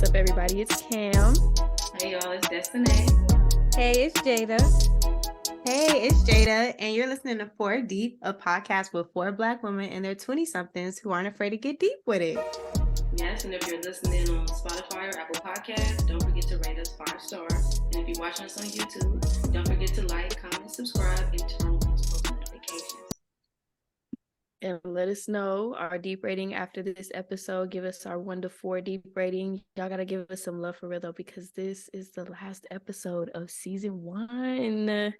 What's up, everybody? It's Cam. Hey, y'all, it's Desinae. Hey, it's Jada. Hey, it's Jada, and you're listening to 4 Deep, a podcast with 4 Black women and their 20-somethings who aren't afraid to get deep with it. Yes, and if you're listening on Spotify or Apple Podcasts, don't forget to rate us 5 stars. And if you're watching us on YouTube, don't forget to like, comment, subscribe, and turn on post notifications. And let us know our deep rating after this episode. Give us our 1 to 4 deep rating. Y'all gotta give us some love for real though, because this is the last episode of season 1.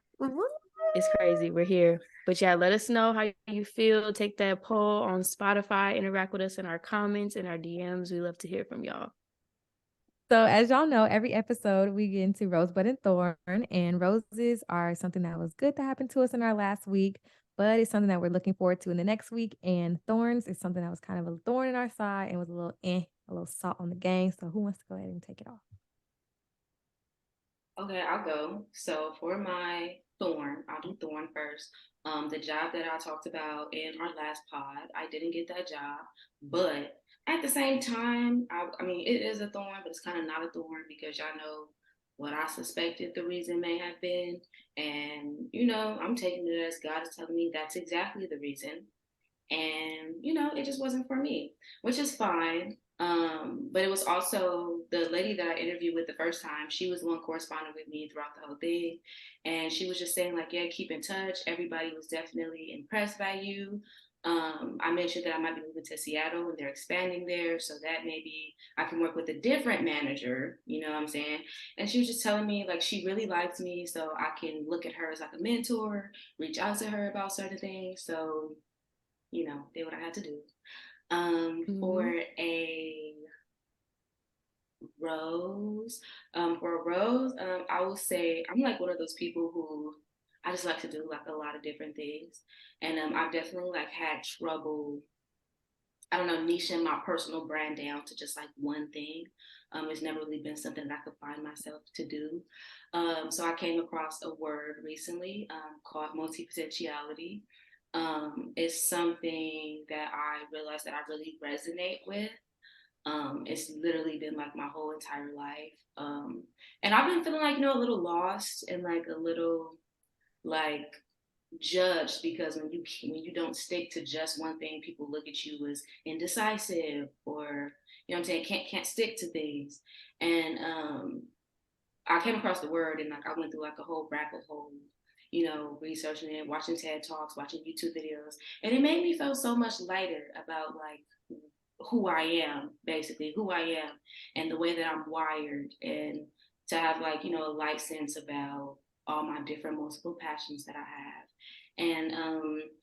It's crazy. We're here. But yeah, let us know how you feel. Take that poll on Spotify. Interact with us in our comments and our DMs. We love to hear from y'all. So as y'all know, every episode we get into Rosebud and Thorn, and roses are something that was good to happen to us in our last week, but it's something that we're looking forward to in the next week. And thorns is something that was kind of a thorn in our side and was a little salt on the game. So who wants to go ahead and take it off? Okay, I'll go. So for my thorn, I'll do thorn first. The job that I talked about in our last pod, I didn't get that job, but at the same time, I mean, it is a thorn, but it's kind of not a thorn because y'all know what I suspected the reason may have been. And, I'm taking it as God is telling me that's exactly the reason. And, it just wasn't for me, which is fine. But it was also the lady that I interviewed with the first time. She was the one corresponding with me throughout the whole thing. And she was just saying, like, yeah, keep in touch. Everybody was definitely impressed by you. I mentioned that I might be moving to Seattle and they're expanding there. So that maybe I can work with a different manager, you know what I'm saying? And she was just telling me, like, she really likes me. So I can look at her as like a mentor, reach out to her about certain things. So, did what I had to do. For a rose, I will say I'm like one of those people who I just like to do like a lot of different things, and I've definitely like had trouble. I don't know, niching my personal brand down to just like one thing. It's never really been something that I could find myself to do. So I came across a word recently called multi-potentiality. It's something that I realized that I really resonate with. It's literally been like my whole entire life. And I've been feeling like, a little lost and like a little like judged because when you don't stick to just one thing, people look at you as indecisive or, what I'm saying, can't stick to things. And I came across the word and like I went through like a whole rabbit hole, researching it, watching TED Talks, watching YouTube videos. And it made me feel so much lighter about like who I am, basically, who I am and the way that I'm wired, and to have like, a light sense about all my different multiple passions that I have. And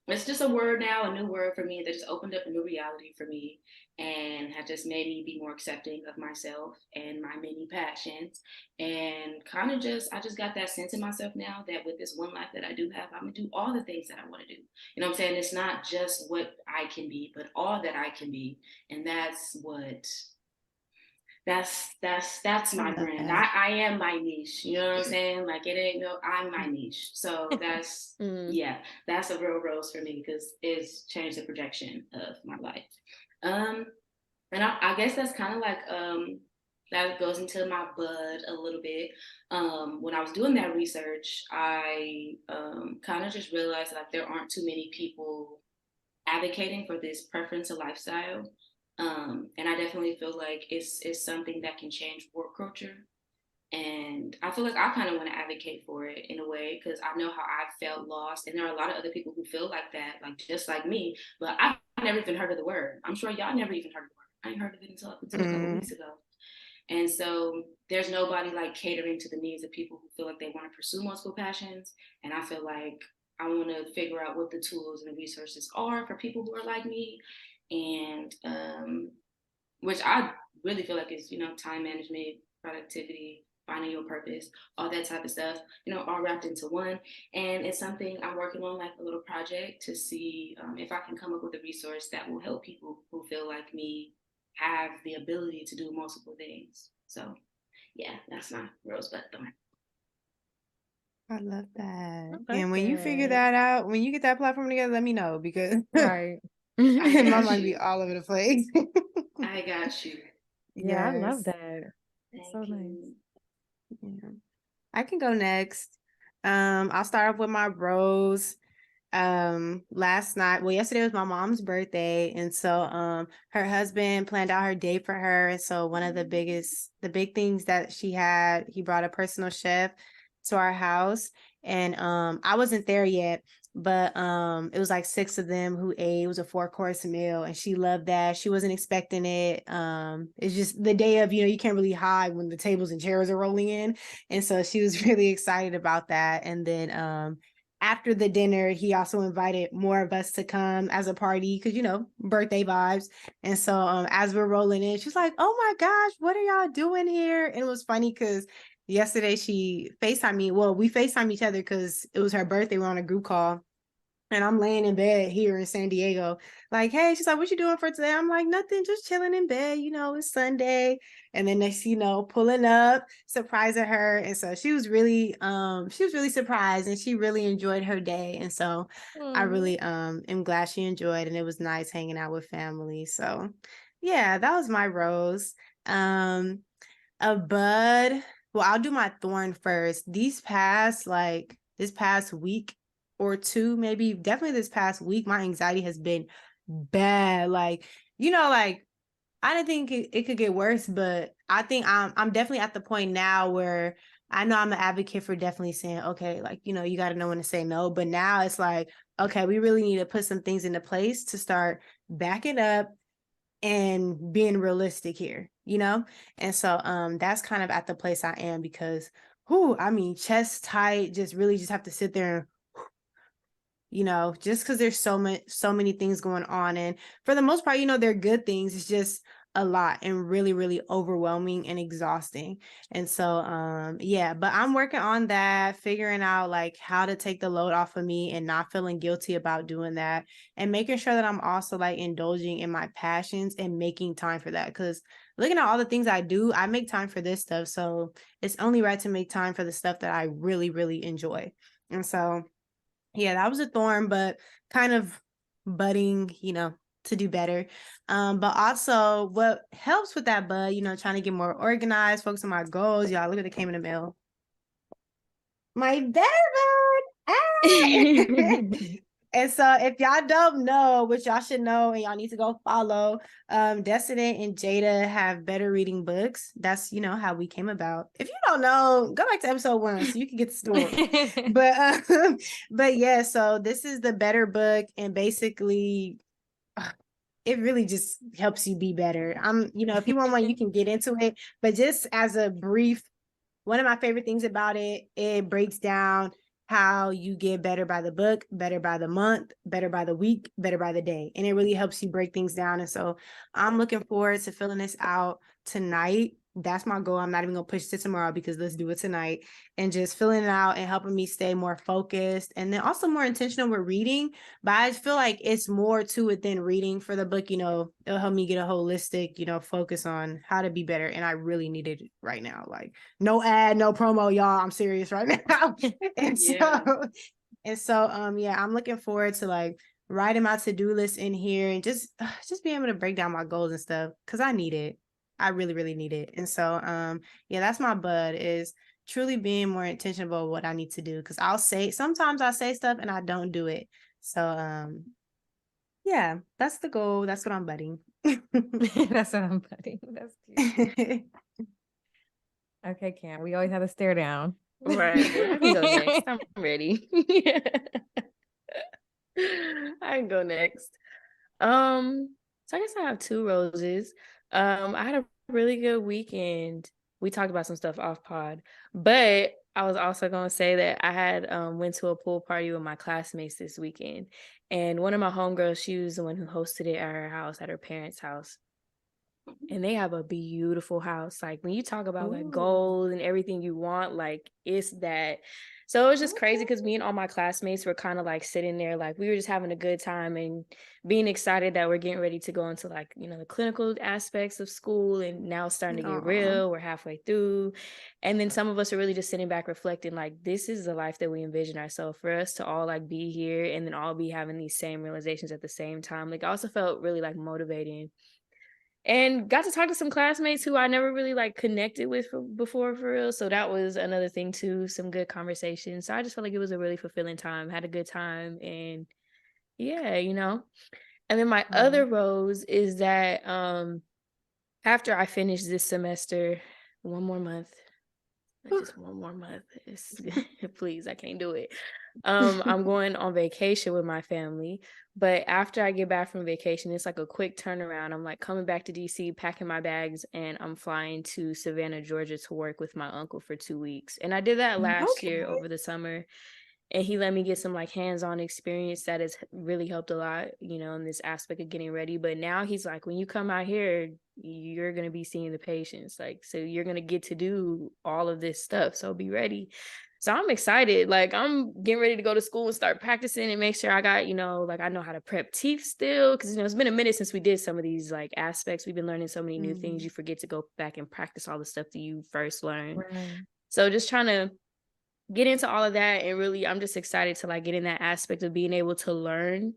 it's just a word now, a new word for me that just opened up a new reality for me and had just made me be more accepting of myself and my many passions. And kind of I just got that sense in myself now that with this one life that I do have, I'm gonna do all the things that I want to do. You know what I'm saying? It's not just what I can be, but all that I can be. And that's my brand. I am my niche. You know what I'm saying? Like it ain't I'm my niche. So that's that's a real rose for me because it's changed the projection of my life. And I guess that's kind of like that goes into my bud a little bit. When I was doing that research, I kind of just realized like there aren't too many people advocating for this preference of lifestyle. And I definitely feel like it's something that can change work culture. And I feel like I kind of want to advocate for it in a way because I know how I felt lost. And there are a lot of other people who feel like that, like just like me. But I've never even heard of the word. I'm sure y'all never even heard of the word. I ain't heard of it until a couple of weeks ago. And so there's nobody like catering to the needs of people who feel like they want to pursue multiple passions. And I feel like I want to figure out what the tools and the resources are for people who are like me. And which I really feel like is, time management, productivity, finding your purpose, all that type of stuff, all wrapped into one. And it's something I'm working on, like a little project to see if I can come up with a resource that will help people who feel like me have the ability to do multiple things. So yeah, that's my rosebud thorn. I love that. Okay. And when you figure that out, when you get that platform together, let me know because Right. mine might be all over the place. I got you. Yeah, I love Yes. that. It's so Thank nice. you. Yeah. I can go next. I'll start off with my rose. Yesterday was my mom's birthday, and so her husband planned out her day for her. And so one of the big things that he brought a personal chef to our house. And I wasn't there yet, but it was like 6 of them who ate. It was a 4-course meal, and she loved that. She wasn't expecting it. It's just the day of, you can't really hide when the tables and chairs are rolling in. And so she was really excited about that. And then after the dinner, he also invited more of us to come as a party because, birthday vibes. And so as we're rolling in, she's like, oh my gosh, what are y'all doing here? And it was funny because yesterday she FaceTimed me. Well, we FaceTimed each other because it was her birthday. We're on a group call. And I'm laying in bed here in San Diego. Like, hey, she's like, what you doing for today? I'm like, nothing, just chilling in bed. It's Sunday. And then next, pulling up, surprising her. And so she was really surprised, and she really enjoyed her day. And so I really am glad she enjoyed, and it was nice hanging out with family. So yeah, that was my rose. A bud. Well, I'll do my thorn first. This past week or two, maybe definitely this past week, my anxiety has been bad. Like, I didn't think it could get worse, but I think I'm definitely at the point now where I know I'm an advocate for definitely saying, okay, like, you got to know when to say no. But now it's like, okay, we really need to put some things into place to start backing up and being realistic here, And so that's kind of at the place I am because chest tight, just really just have to sit there and just because there's so many things going on. And for the most part, they're good things. It's just a lot and really, really overwhelming and exhausting. And so, yeah, but I'm working on that, figuring out like how to take the load off of me and not feeling guilty about doing that, and making sure that I'm also like indulging in my passions and making time for that. Because looking at all the things I do, I make time for this stuff. So it's only right to make time for the stuff that I really, really enjoy. And so, yeah, that was a thorn, but kind of budding, to do better. But also what helps with that bud, trying to get more organized, focus on my goals. Y'all, look at it came in the mail. My better bud. And so if y'all don't know, which y'all should know, and y'all need to go follow, Desinae and Jada have better reading books. That's, how we came about. If you don't know, go back to episode 1 so you can get the story. But yeah, so this is the better book, and basically it really just helps you be better. If you want one, you can get into it. But just as a brief, one of my favorite things about it breaks down how you get better by the book, better by the month, better by the week, better by the day. And it really helps you break things down. And so I'm looking forward to filling this out tonight. That's my goal. I'm not even going to push it to tomorrow because let's do it tonight, and just filling it out and helping me stay more focused and then also more intentional with reading. But I feel like it's more to it than reading for the book. It'll help me get a holistic, focus on how to be better. And I really need it right now. Like, no ad, no promo, y'all. I'm serious right now. Yeah, I'm looking forward to like writing my to-do list in here and just being able to break down my goals and stuff because I need it. I really, really need it. And so, yeah, that's my bud, is truly being more intentional about what I need to do. Because sometimes I say stuff and I don't do it. So, yeah, that's the goal. That's what I'm budding. That's what I'm budding. That's cute. Okay, Cam, we always have to stare down. Right. I can go next. I'm ready. I can go next. So I guess I have 2 roses. I had a really good weekend. We talked about some stuff off pod, but I was also gonna say that I had went to a pool party with my classmates this weekend, and one of my homegirls, she was the one who hosted it at her house, at her parents' house. And they have a beautiful house. Like when you talk about like goals and everything you want, like it's that. So it was just crazy because me and all my classmates were kind of like sitting there, like we were just having a good time and being excited that we're getting ready to go into like, the clinical aspects of school, and now it's starting to get real. We're halfway through. And then some of us are really just sitting back reflecting, like this is the life that we envision ourselves. For us to all like be here and then all be having these same realizations at the same time, like I also felt really like motivating. and got to talk to some classmates who I never really like connected with before for real. So that was another thing too, some good conversations. So I just felt like it was a really fulfilling time, had a good time, and yeah, you know. And then my other rose is that after I finish this semester, one more month, just one more month. Please, I can't do it. I'm going on vacation with my family, but after I get back from vacation, it's like a quick turnaround. I'm like coming back to DC, packing my bags, and I'm flying to Savannah, Georgia to work with my uncle for 2 weeks. And I did that last year over the summer, and he let me get some like hands-on experience that has really helped a lot, you know, in this aspect of getting ready. But now he's like, when you come out here, you're going to be seeing the patients, like, so you're going to get to do all of this stuff, so be ready. So I'm excited. Like, I'm getting ready to go to school and start practicing and make sure I got, you know, like I know how to prep teeth still, because, you know, it's been a minute since we did some of these like aspects. We've been learning so many new things, you forget to go back and practice all the stuff that you first learned. Right. So just trying to get into all of that, and really I'm just excited to like get in that aspect of being able to learn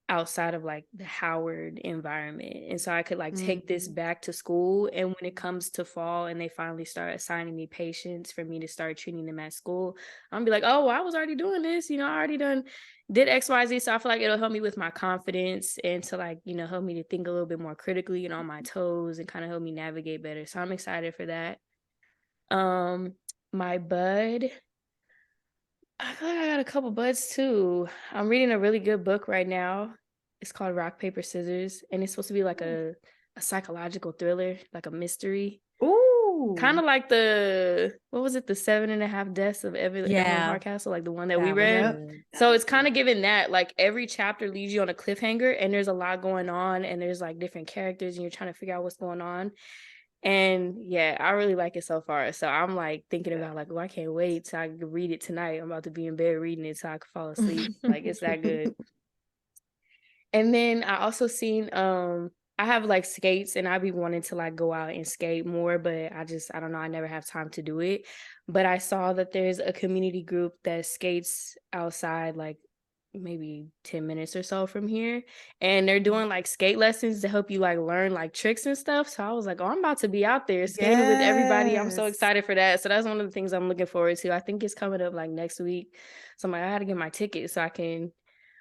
outside of like the Howard environment. And so I could like take this back to school, and when it comes to fall and they finally start assigning me patients for me to start treating them at school, I'm gonna be like, oh, well, I was already doing this, you know, I already did XYZ. So I feel like it'll help me with my confidence and to like, you know, help me to think a little bit more critically and on my toes and kind of help me navigate better. So I'm excited for that. My bud, I feel like I got a couple buds too. I'm reading a really good book right now. It's called Rock, Paper, Scissors, and it's supposed to be like a psychological thriller, like a mystery. Ooh. Kind of like the, what was it, the 7.5 Deaths of Evelyn Hardcastle, like the one that we read. So it's kind of giving that, like every chapter leaves you on a cliffhanger, and there's a lot going on, and there's like different characters, and you're trying to figure out what's going on. And yeah, I really like it so far. So I'm like thinking about like, oh, I can't wait till I can read it tonight. I'm about to be in bed reading it so I can fall asleep. Like, it's that good. And then I also seen I have like skates, and I be wanting to like go out and skate more, but I don't know, I never have time to do it. But I saw that there's a community group that skates outside like maybe 10 minutes or so from here, and they're doing like skate lessons to help you like learn like tricks and stuff. So I was like, oh, I'm about to be out there skating with everybody. I'm so excited for that. So that's one of the things I'm looking forward to. I think it's coming up like next week, so I'm like, I had to get my ticket so I can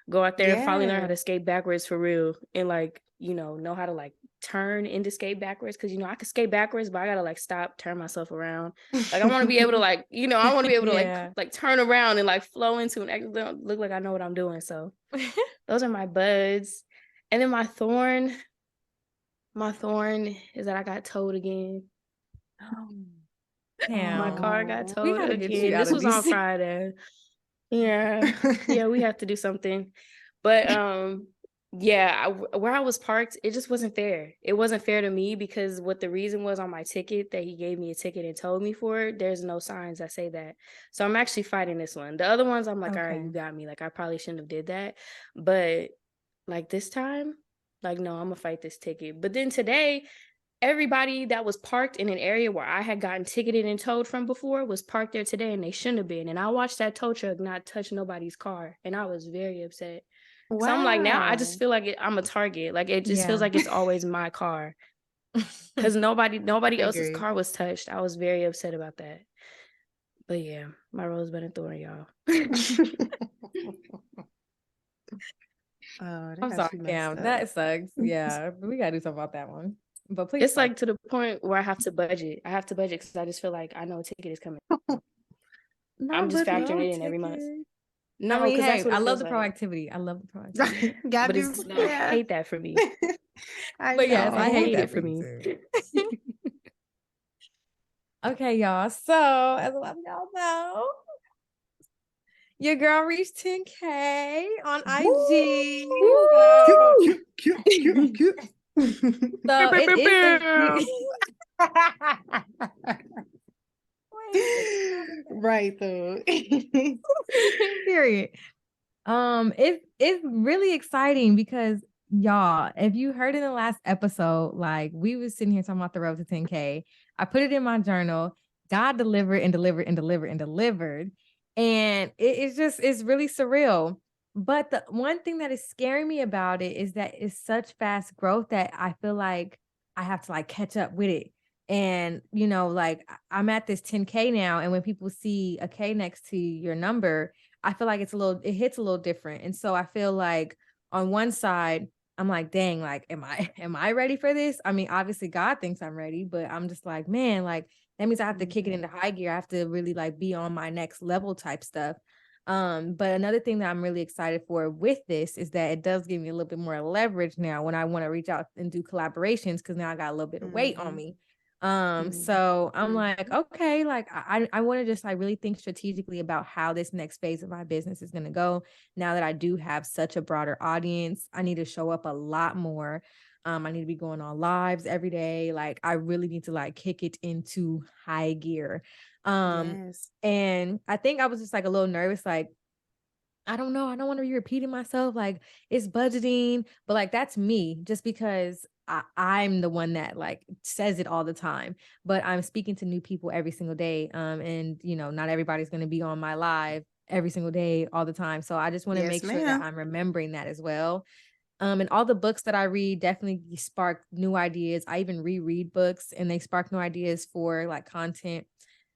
go out there and finally learn how to skate backwards for real, and like, you know how to like turn into skate backwards, because, you know, I could skate backwards, but I gotta like stop, turn myself around. Like, I want to be able to like, you know, I want to be able to like turn around and like flow into an exit, look like I know what I'm doing. So those are my buds. And then my thorn is that I got towed again. My car got towed again. This was on Friday. Yeah, we have to do something. But yeah, where I was parked, it just wasn't fair. It wasn't fair to me, because what the reason was on my ticket that he gave me a ticket and told me for, there's no signs that say that. So I'm actually fighting this one. The other ones, I'm like, all right, you got me. Like, I probably shouldn't have did that. But like this time, like, no, I'm gonna fight this ticket. But then today, everybody that was parked in an area where I had gotten ticketed and towed from before was parked there today, and they shouldn't have been. And I watched that tow truck not touch nobody's car, and I was very upset. So I'm like, now I just feel like I'm a target. Like, it just feels like it's always my car, because nobody else's car was touched. I was very upset about that. But yeah, my rosebud and thorn, y'all. I'm sorry, Cam. That sucks. Yeah, we gotta do something about that one. But please, it's like to the point where I have to budget. Because I just feel like I know a ticket is coming. I'm just factoring it in every month. No, I mean, hey, I love the proactivity. I love the proactivity. But I hate that for me. But yes, I hate that for me too. Okay, y'all. So as a lot of y'all know, your girl reached 10K on IG. So it is right though. Period. It's really exciting because, y'all, if you heard in the last episode, like, we was sitting here talking about the road to 10K. I put it in my journal. God delivered and delivered and delivered and delivered. And it's really surreal. But the one thing that is scaring me about it is that it's such fast growth that I feel like I have to like catch up with it. And, like I'm at this 10K now. And when people see a K next to your number, I feel like it hits a little different. And so I feel like on one side, I'm like, dang, like, am I ready for this? I mean, obviously God thinks I'm ready, but I'm just like, man, like that means I have to kick it into high gear. I have to really like be on my next level type stuff. But another thing that I'm really excited for with this is that it does give me a little bit more leverage now when I want to reach out and do collaborations, because now I got a little bit of weight on me. So I'm like, okay, like I want to just like really think strategically about how this next phase of my business is going to go. Now that I do have such a broader audience, I need to show up a lot more. I need to be going on lives every day. Like I really need to like kick it into high gear. Yes. And I think I was just like a little nervous, like, I don't know. I don't want to be repeating myself. Like it's budgeting, but like that's me just because I'm the one that like says it all the time, but I'm speaking to new people every single day. And not everybody's going to be on my live every single day all the time. So I just want to Yes, make sure that ma'am. I'm remembering that as well. And all the books that I read definitely spark new ideas. I even reread books and they spark new ideas for like content.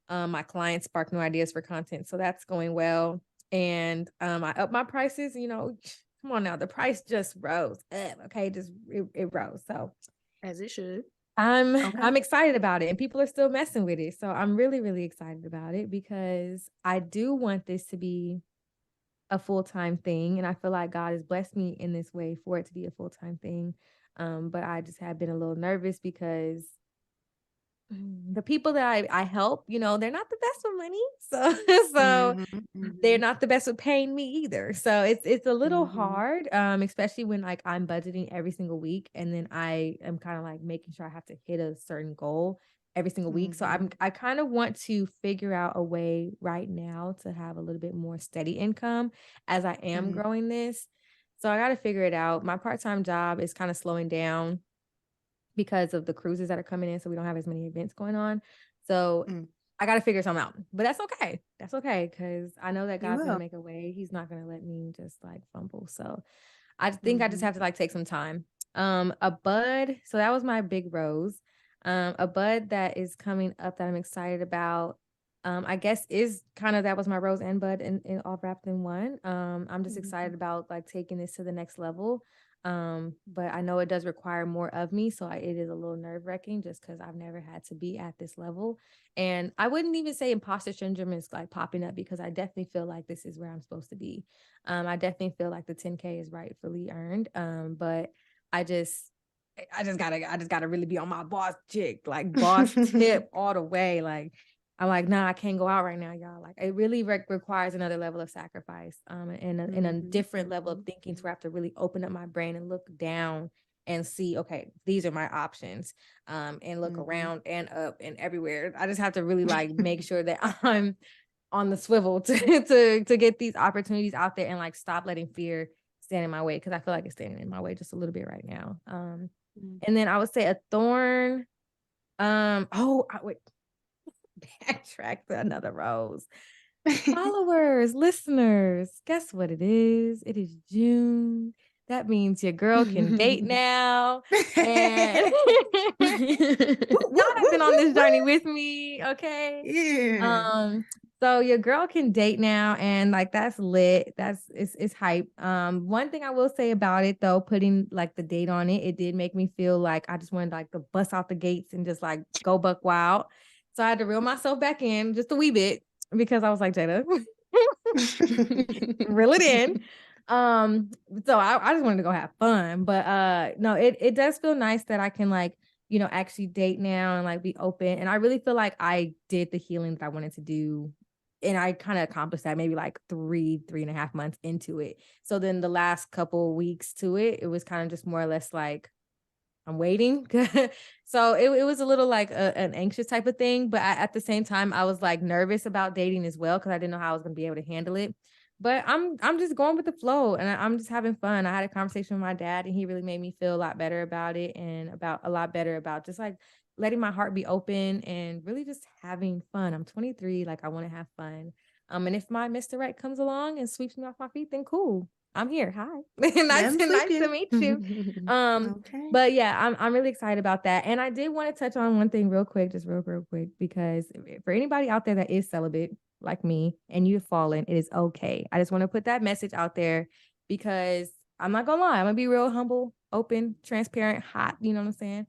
My clients spark new ideas for content. So that's going well. And I up my prices, come on now. The price just rose up. Okay. It rose. So As it should. Okay. I'm excited about it, and people are still messing with it. So I'm really, really excited about it because I do want this to be a full-time thing. And I feel like God has blessed me in this way for it to be a full-time thing. But I just have been a little nervous because the people that I help, they're not the best with money. So they're not the best with paying me either. So it's a little hard, especially when like I'm budgeting every single week and then I am kind of like making sure I have to hit a certain goal every single week. So I kind of want to figure out a way right now to have a little bit more steady income as I am growing this. So I got to figure it out. My part-time job is kind of slowing down because of the cruises that are coming in. So we don't have as many events going on. So I got to figure something out, but that's okay. That's okay. Cause I know that God's going to make a way. He's not going to let me just like fumble. So I think I just have to like take some time. A bud. So that was my big rose. A bud that is coming up that I'm excited about. I guess is kind of, that was my rose and bud and all wrapped in one. I'm just excited about like taking this to the next level. But I know it does require more of me. So it is a little nerve-wracking just because I've never had to be at this level. And I wouldn't even say imposter syndrome is like popping up because I definitely feel like this is where I'm supposed to be. I definitely feel like the 10K is rightfully earned. But I just gotta really be on my boss chick, like boss tip all the way. Like I'm like, nah, I can't go out right now, y'all. Like it really requires another level of sacrifice, and a different level of thinking to have to really open up my brain and look down and see, okay, these are my options, and look around and up and everywhere. I just have to really like make sure that I'm on the swivel to get these opportunities out there and like stop letting fear stand in my way, because I feel like it's standing in my way just a little bit right now. And then I would say a thorn. Wait, backtrack to another rose. Followers, listeners, guess what it is? It is June. That means your girl can date now. And y'all have been on this journey with me, okay? Yeah. So your girl can date now, and like that's lit. It's hype. One thing I will say about it though, putting like the date on it, it did make me feel like I just wanted like to bust out the gates and just like go buck wild. So I had to reel myself back in just a wee bit because I was like, Jada, reel it in. So I just wanted to go have fun. But no, it does feel nice that I can like, actually date now and like be open. And I really feel like I did the healing that I wanted to do. And I kind of accomplished that maybe like 3.5 months into it. So then the last couple weeks to it, it was kind of just more or less like, I'm waiting. So it was a little like an anxious type of thing. But at the same time, I was like nervous about dating as well because I didn't know how I was going to be able to handle it. But I'm just going with the flow and I'm just having fun. I had a conversation with my dad and he really made me feel a lot better about it and about a lot better about just like letting my heart be open and really just having fun. I'm 23, like I want to have fun. And if my Mr. Right comes along and sweeps me off my feet, then cool. I'm here. Hi. nice I'm nice to sleeping. meet you. Okay. But yeah, I'm really excited about that. And I did want to touch on one thing real quick, just real quick, because for anybody out there that is celibate like me and you've fallen, it is okay. I just want to put that message out there because I'm not gonna lie, I'm gonna be real humble, open, transparent, hot, you know what I'm saying?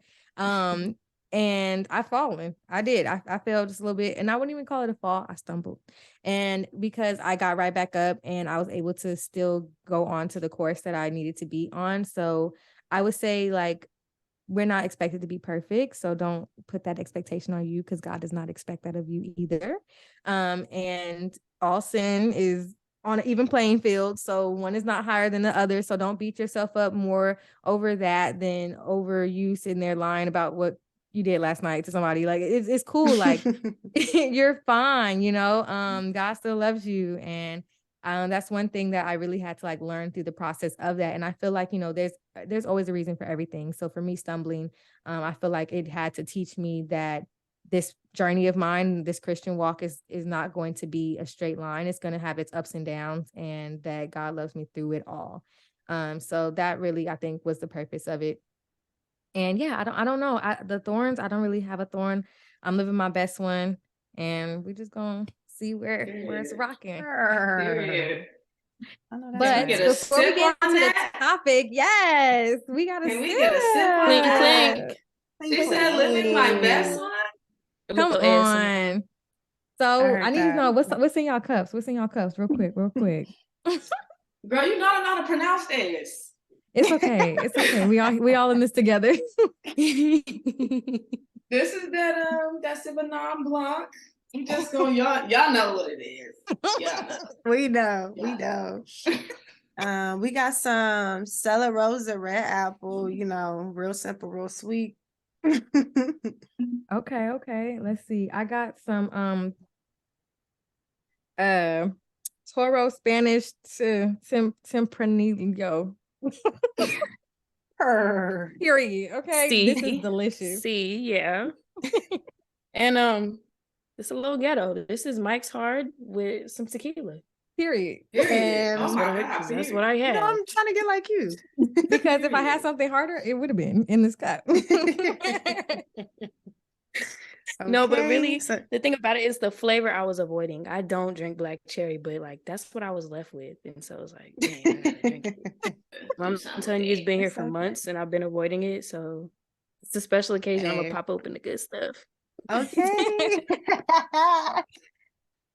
And I've fallen. I did. I fell just a little bit, and I wouldn't even call it a fall. I stumbled. And because I got right back up and I was able to still go on to the course that I needed to be on. So I would say, like, we're not expected to be perfect. So don't put that expectation on you because God does not expect that of you either. And all sin is on an even playing field. So one is not higher than the other. So don't beat yourself up more over that than over you sitting there lying about what you did last night to somebody. Like it's cool. Like you're fine, you know. God still loves you. And that's one thing that I really had to like learn through the process of that. And I feel like, you know, there's always a reason for everything. So for me stumbling, I feel like it had to teach me that this journey of mine, this Christian walk is not going to be a straight line. It's going to have its ups and downs, and that God loves me through it all. So that really, I think, was the purpose of it. And yeah, I don't know. The thorns, I don't really have a thorn. I'm living my best one, and we just gonna see where it's rocking. Period. I know that's Can we But get right. a before we sip get on into the that? topic, yes, we got to Can we get a sip on Clink, that? clink. She said, living my best Clink. one. A Come little ASMR. on. I So I heard need to that. know what's in y'all cups. What's in y'all cups? Real quick, real quick. Girl, you know I don't know how to pronounce this. It's okay. It's okay. We all in this together. This is that Sauvignon Blanc. I'm just going, y'all know what it is. Y'all know. We know. We know. We got some Stella Rosa red apple, you know, real simple, real sweet. Okay. Let's see. I got some Toro Spanish to Tempranillo. Period. Okay. This is delicious. See, yeah. And it's a little ghetto. This is Mike's Hard with some tequila. Period. Period. Oh That's my what I- God. That's what I You know, had. I'm trying to get like you. Because if I had something harder, it would have been in this cup. No, but Okay, really, so the thing about it is the flavor I was avoiding. I don't drink black cherry, but like that's what I was left with, and so it's like, dang, I gotta drink it. I'm telling you, it's been here It's for okay. months, and I've been avoiding it. So it's a special occasion. I'm Hey. gonna pop open the good stuff. Okay.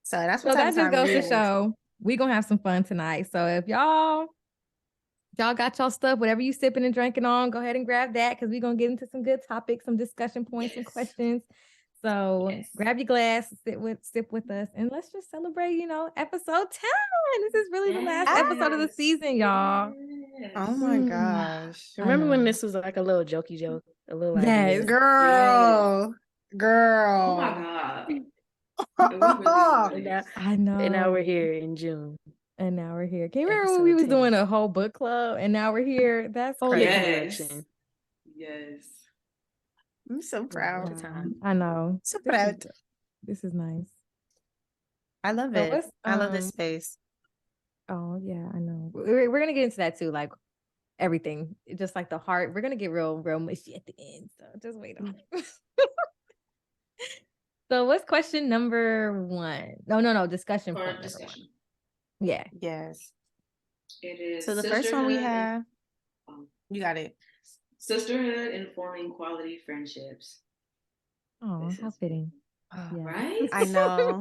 So that's what So type that of just time it goes to is. show we gonna have some fun tonight. So if y'all got y'all stuff, whatever you sipping and drinking on, go ahead and grab that because we're gonna get into some good topics, some discussion points, some Yes. questions. So Yes. grab your glass, sip with us, and let's just celebrate, you know, episode 10. This is really the last episode of the season, y'all. Yes. Oh my gosh. Remember when know. this was like a little jokey joke, a little Yes. idea? Girl. Girl. Oh my God. And we really And now, I know. and now we're here in June. And now we're here. Can you remember when we Episode was 10. doing a whole book club and now we're here? That's Whole crazy. different Yes. direction. Yes. I'm so What proud. a time. I know. So proud. This is nice. I love So it. what's, I love this space. Oh yeah, I know. We're gonna get into that too, like everything, just like the heart. We're gonna get real mushy at the end. So just wait on it. So what's question number 1? No, discussion For point number discussion. 1. Yeah. Yes. It is So the first one we sisterhood have, you got it. Sisterhood and forming quality friendships. Oh, This how is fitting. Oh, Yeah. Right? I know.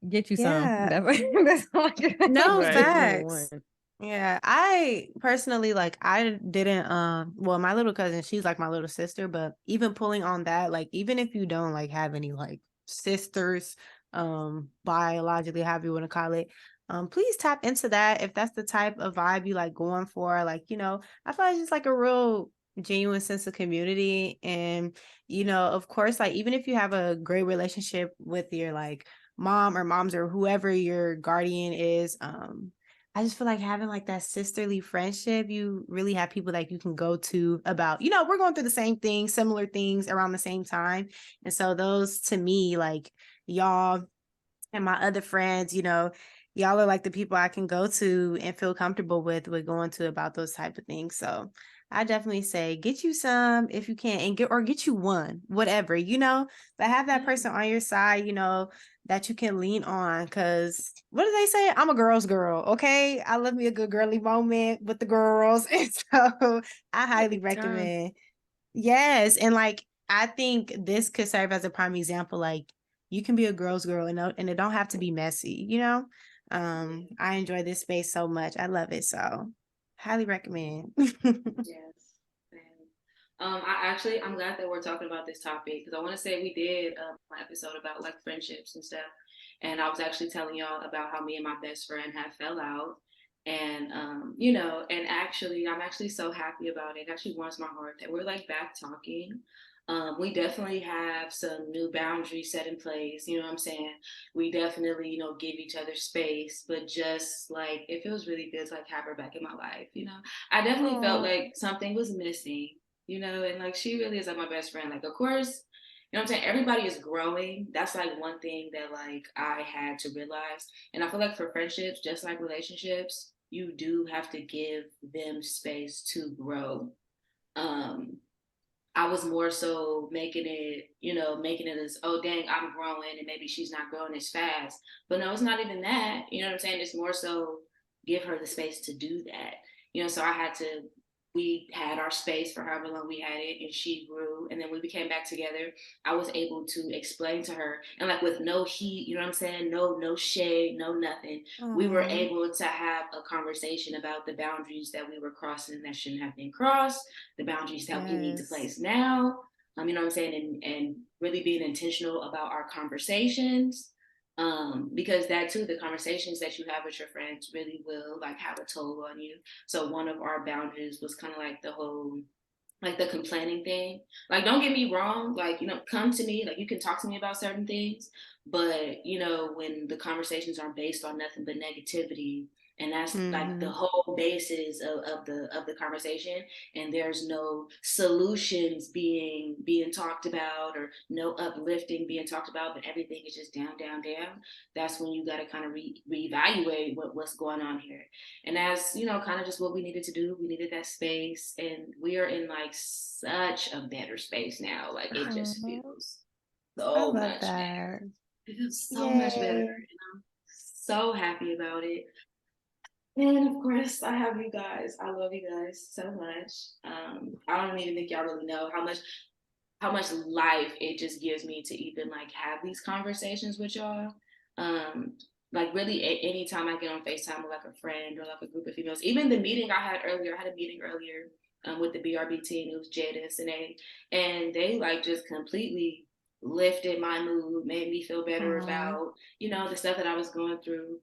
Get you some. Yeah. That's all I can- No, Right, number facts. one. Yeah, I personally like I didn't well my little cousin, she's like my little sister, but even pulling on that, like even if you don't like have any like sisters biologically, however you want to call it, please tap into that if that's the type of vibe you like going for. Like, you know, I feel like it's just like a real genuine sense of community. And, you know, of course, like even if you have a great relationship with your like mom or moms or whoever your guardian is, I just feel like having like that sisterly friendship, you really have people that you can go to about, you know, we're going through the same things, similar things around the same time. And so those to me, like y'all and my other friends, you know, y'all are like the people I can go to and feel comfortable with going to about those type of things. So I definitely say get you some if you can, and get you one, whatever, but have that person on your side, that you can lean on. Cause what do they say? I'm a girl's girl. Okay. I love me a good girly moment with the girls. And so I highly recommend. Yes. And like, I think this could serve as a prime example. Like, you can be a girl's girl and it don't have to be messy. I enjoy this space so much. I love it. So highly recommend. Yes. I'm glad that we're talking about this topic because I want to say we did an episode about like friendships and stuff, and I was actually telling y'all about how me and my best friend had fell out, and and actually I'm actually so happy about it. It actually warms my heart that we're like back talking. We definitely have some new boundaries set in place. You know what I'm saying? We definitely, give each other space, but just like it feels really good to like have her back in my life. I definitely felt like something was missing, and like she really is like my best friend. Like, of course, what I'm saying? Everybody is growing. That's like one thing that like I had to realize. And I feel like for friendships, just like relationships, you do have to give them space to grow. Um, I was more so making it as, oh, dang, I'm growing and maybe she's not growing as fast. But no, it's not even that. You know what I'm saying? It's more so give her the space to do that. So we had our space for however long we had it and she grew. And then when we came back together, I was able to explain to her and like with no heat, you know what I'm saying? No shade, no nothing. We were able to have a conversation about the boundaries that we were crossing that shouldn't have been crossed, the boundaries that we need to place now. You know what I'm saying? And really being intentional about our conversations. Because that too, the conversations that you have with your friends really will like have a toll on you. So one of our boundaries was kind of like the whole like the complaining thing. Like, don't get me wrong, like, come to me, like you can talk to me about certain things, but when the conversations are based on nothing but negativity, and that's like the whole basis of the conversation, and there's no solutions being talked about or no uplifting being talked about, but everything is just down, down, down. That's when you got to kind of reevaluate what's going on here. And as kind of just what we needed to do, we needed that space, and we are in like such a better space now. Like it just feels so much better. It feels so much better, and I'm so happy about it. And of course, I have you guys. I love you guys so much. I don't even think y'all really know how much life it just gives me to even like have these conversations with y'all. Like really anytime I get on FaceTime with like a friend or like a group of females, even the meeting I had a meeting earlier with the BRB team. It was Jada and Desinae, and they like just completely lifted my mood, made me feel better about, the stuff that I was going through.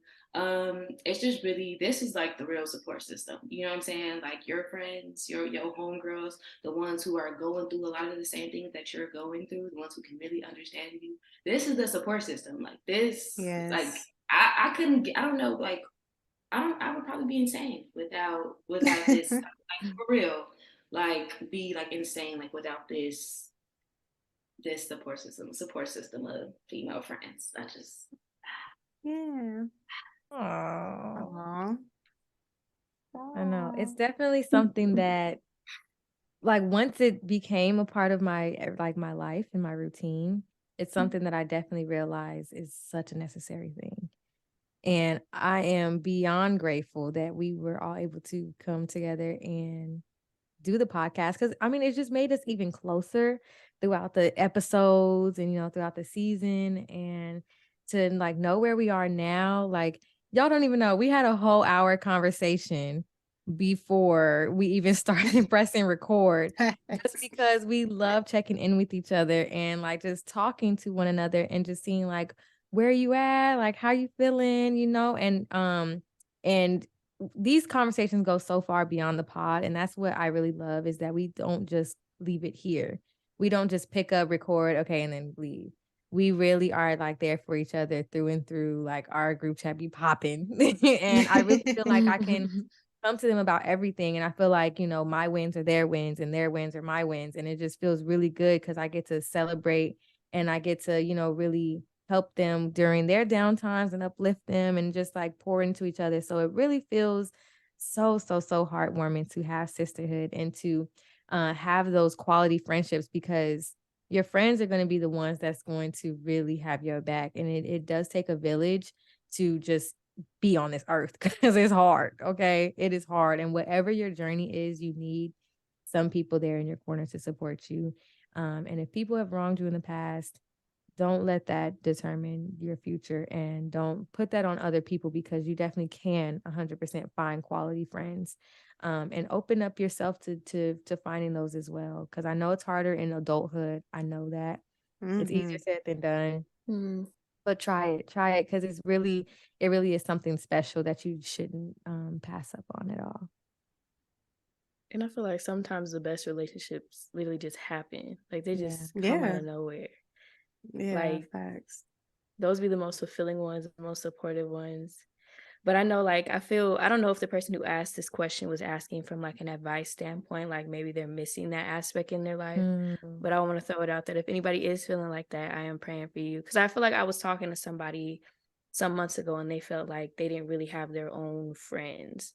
It's just really, this is like the real support system. You know what I'm saying? Like your friends, your homegirls, the ones who are going through a lot of the same things that you're going through, the ones who can really understand you. This is the support system. Like this, like I couldn't get, I don't know, like I would probably be insane without this stuff. Like for real. Like be like insane like without this support system of female friends. I just Aww. I know. It's definitely something that like once it became a part of my my life and my routine, it's something that I definitely realize is such a necessary thing. And I am beyond grateful that we were all able to come together and do the podcast. Because I mean, it just made us even closer throughout the episodes and, throughout the season, and to like know where we are now. Like, y'all don't even know. We had a whole hour conversation before we even started pressing record, just because we love checking in with each other and like just talking to one another and just seeing like where you at, like how you feeling, and these conversations go so far beyond the pod, and that's what I really love, is that we don't just leave it here. We don't just pick up, record, okay, and then leave. We really are like there for each other through and through. Like our group chat be popping, and I really feel like I can come to them about everything, and I feel like my wins are their wins and their wins are my wins, and it just feels really good because I get to celebrate and I get to really help them during their downtimes and uplift them and just like pour into each other. So it really feels so heartwarming to have sisterhood and to have those quality friendships, because your friends are going to be the ones that's going to really have your back. And it does take a village to just be on this earth, because it's hard. Okay. It is hard. And whatever your journey is, you need some people there in your corner to support you. And if people have wronged you in the past, don't let that determine your future, and don't put that on other people, because you definitely can 100% find quality friends, and open up yourself to finding those as well. Because I know it's harder in adulthood. I know that it's easier said than done, but try it because it really is something special that you shouldn't pass up on at all. And I feel like sometimes the best relationships literally just happen. Like they just come out of nowhere. Yeah, like facts. Those be the most fulfilling ones, the most supportive ones. But I know, like, I don't know if the person who asked this question was asking from like an advice standpoint, like maybe they're missing that aspect in their life. But I want to throw it out that if anybody is feeling like that, I am praying for you. Because I feel like I was talking to somebody some months ago and they felt like they didn't really have their own friends.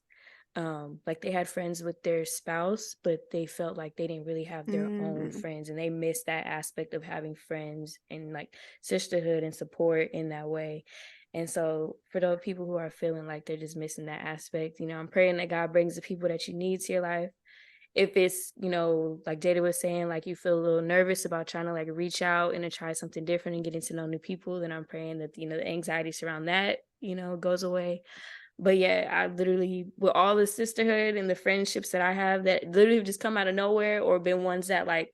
Like they had friends with their spouse, but they felt like they didn't really have their own friends, and they missed that aspect of having friends and like sisterhood and support in that way. And so for those people who are feeling like they're just missing that aspect, I'm praying that God brings the people that you need to your life. If it's, like Jada was saying, like you feel a little nervous about trying to like reach out and to try something different and getting to know new people, then I'm praying that, the anxiety around that, goes away. But yeah, I literally, with all the sisterhood and the friendships that I have that literally have just come out of nowhere, or been ones that like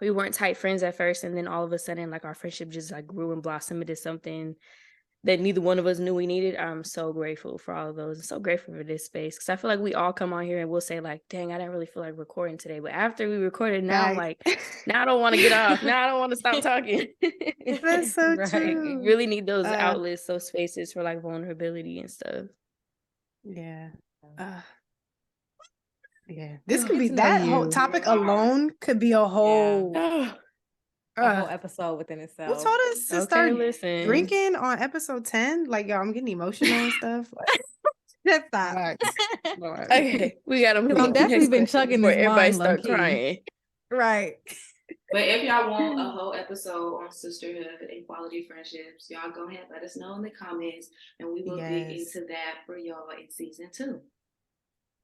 we weren't tight friends at first, and then all of a sudden like our friendship just like grew and blossomed into something that neither one of us knew we needed. I'm so grateful for all of those. I'm so grateful for this space, because I feel like we all come on here and we'll say like, dang, I didn't really feel like recording today. But after we recorded, now I'm like, now I don't want to get off. Now I don't want to stop talking. That's so Right. true. You really need those outlets, those spaces for like vulnerability and stuff. Yeah. Yeah. This could be, that whole topic alone could be a whole episode within itself. Who told us to start drinking on episode 10? Like, yo, I'm getting emotional and stuff. Like, just stop. Okay, we gotta move. I've definitely been chugging this wine, start crying. Right. But if y'all want a whole episode on sisterhood and quality friendships, y'all go ahead, let us know in the comments, and we will dig into that for y'all in season 2.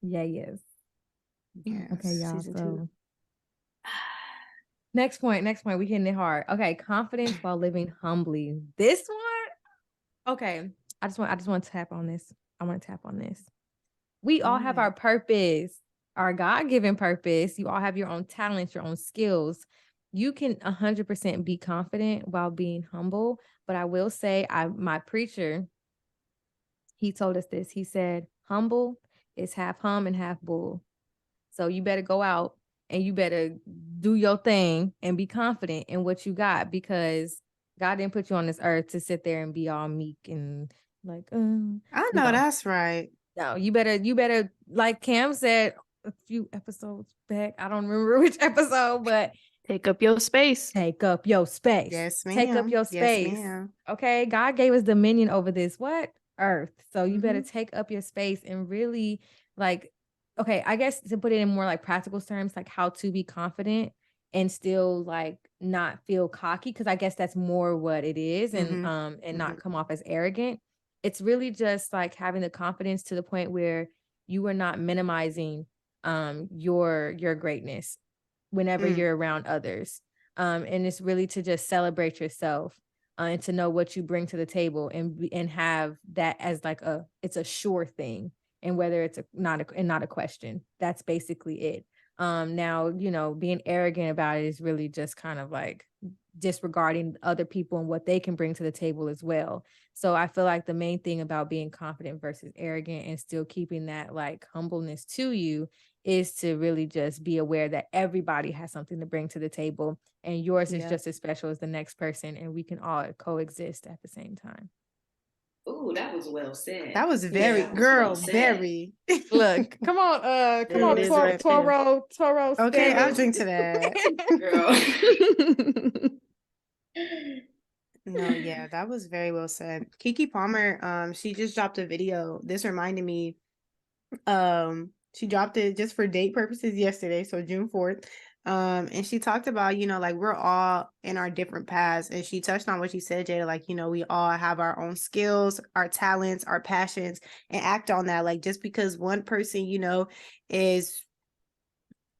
Yes. Okay, y'all. Season 2. Next point. We hitting it hard. Okay, confidence while living humbly. This one. Okay, I just want to tap on this. I want to tap on this. We all have our purpose, our God-given purpose. You all have your own talents, your own skills. You can 100% be confident while being humble. But I will say, my preacher, he told us this. He said, humble is half hum and half bull. So you better go out and you better do your thing and be confident in what you got, because God didn't put you on this earth to sit there and be all meek and like, I know, that's right. No, you better, like Cam said a few episodes back, I don't remember which episode, but take up your space. Take up your space. Yes, ma'am. Take up your space. Yes, ma'am. Okay, God gave us dominion over this earth. So you better take up your space and really like, okay, I guess to put it in more like practical terms, like how to be confident and still like not feel cocky, because I guess that's more what it is, and not come off as arrogant. It's really just like having the confidence to the point where you are not minimizing your greatness whenever you're around others. And it's really to just celebrate yourself and to know what you bring to the table, and have that as like it's a sure thing, and whether it's not a question. That's basically it. Now, being arrogant about it is really just kind of like disregarding other people and what they can bring to the table as well. So I feel like the main thing about being confident versus arrogant and still keeping that like humbleness to you is to really just be aware that everybody has something to bring to the table, and yours is just as special as the next person, and we can all coexist at the same time. Ooh, that was well said. That was very, very. Look, come on, Toro. Okay, I'll drink to that. Girl. No, yeah, that was very well said. Kiki Palmer, she just dropped a video. This reminded me, she dropped it just for date purposes yesterday, so June 4th. And she talked about, like we're all in our different paths. And she touched on what you said, Jada, like, we all have our own skills, our talents, our passions, and act on that. Like just because one person, is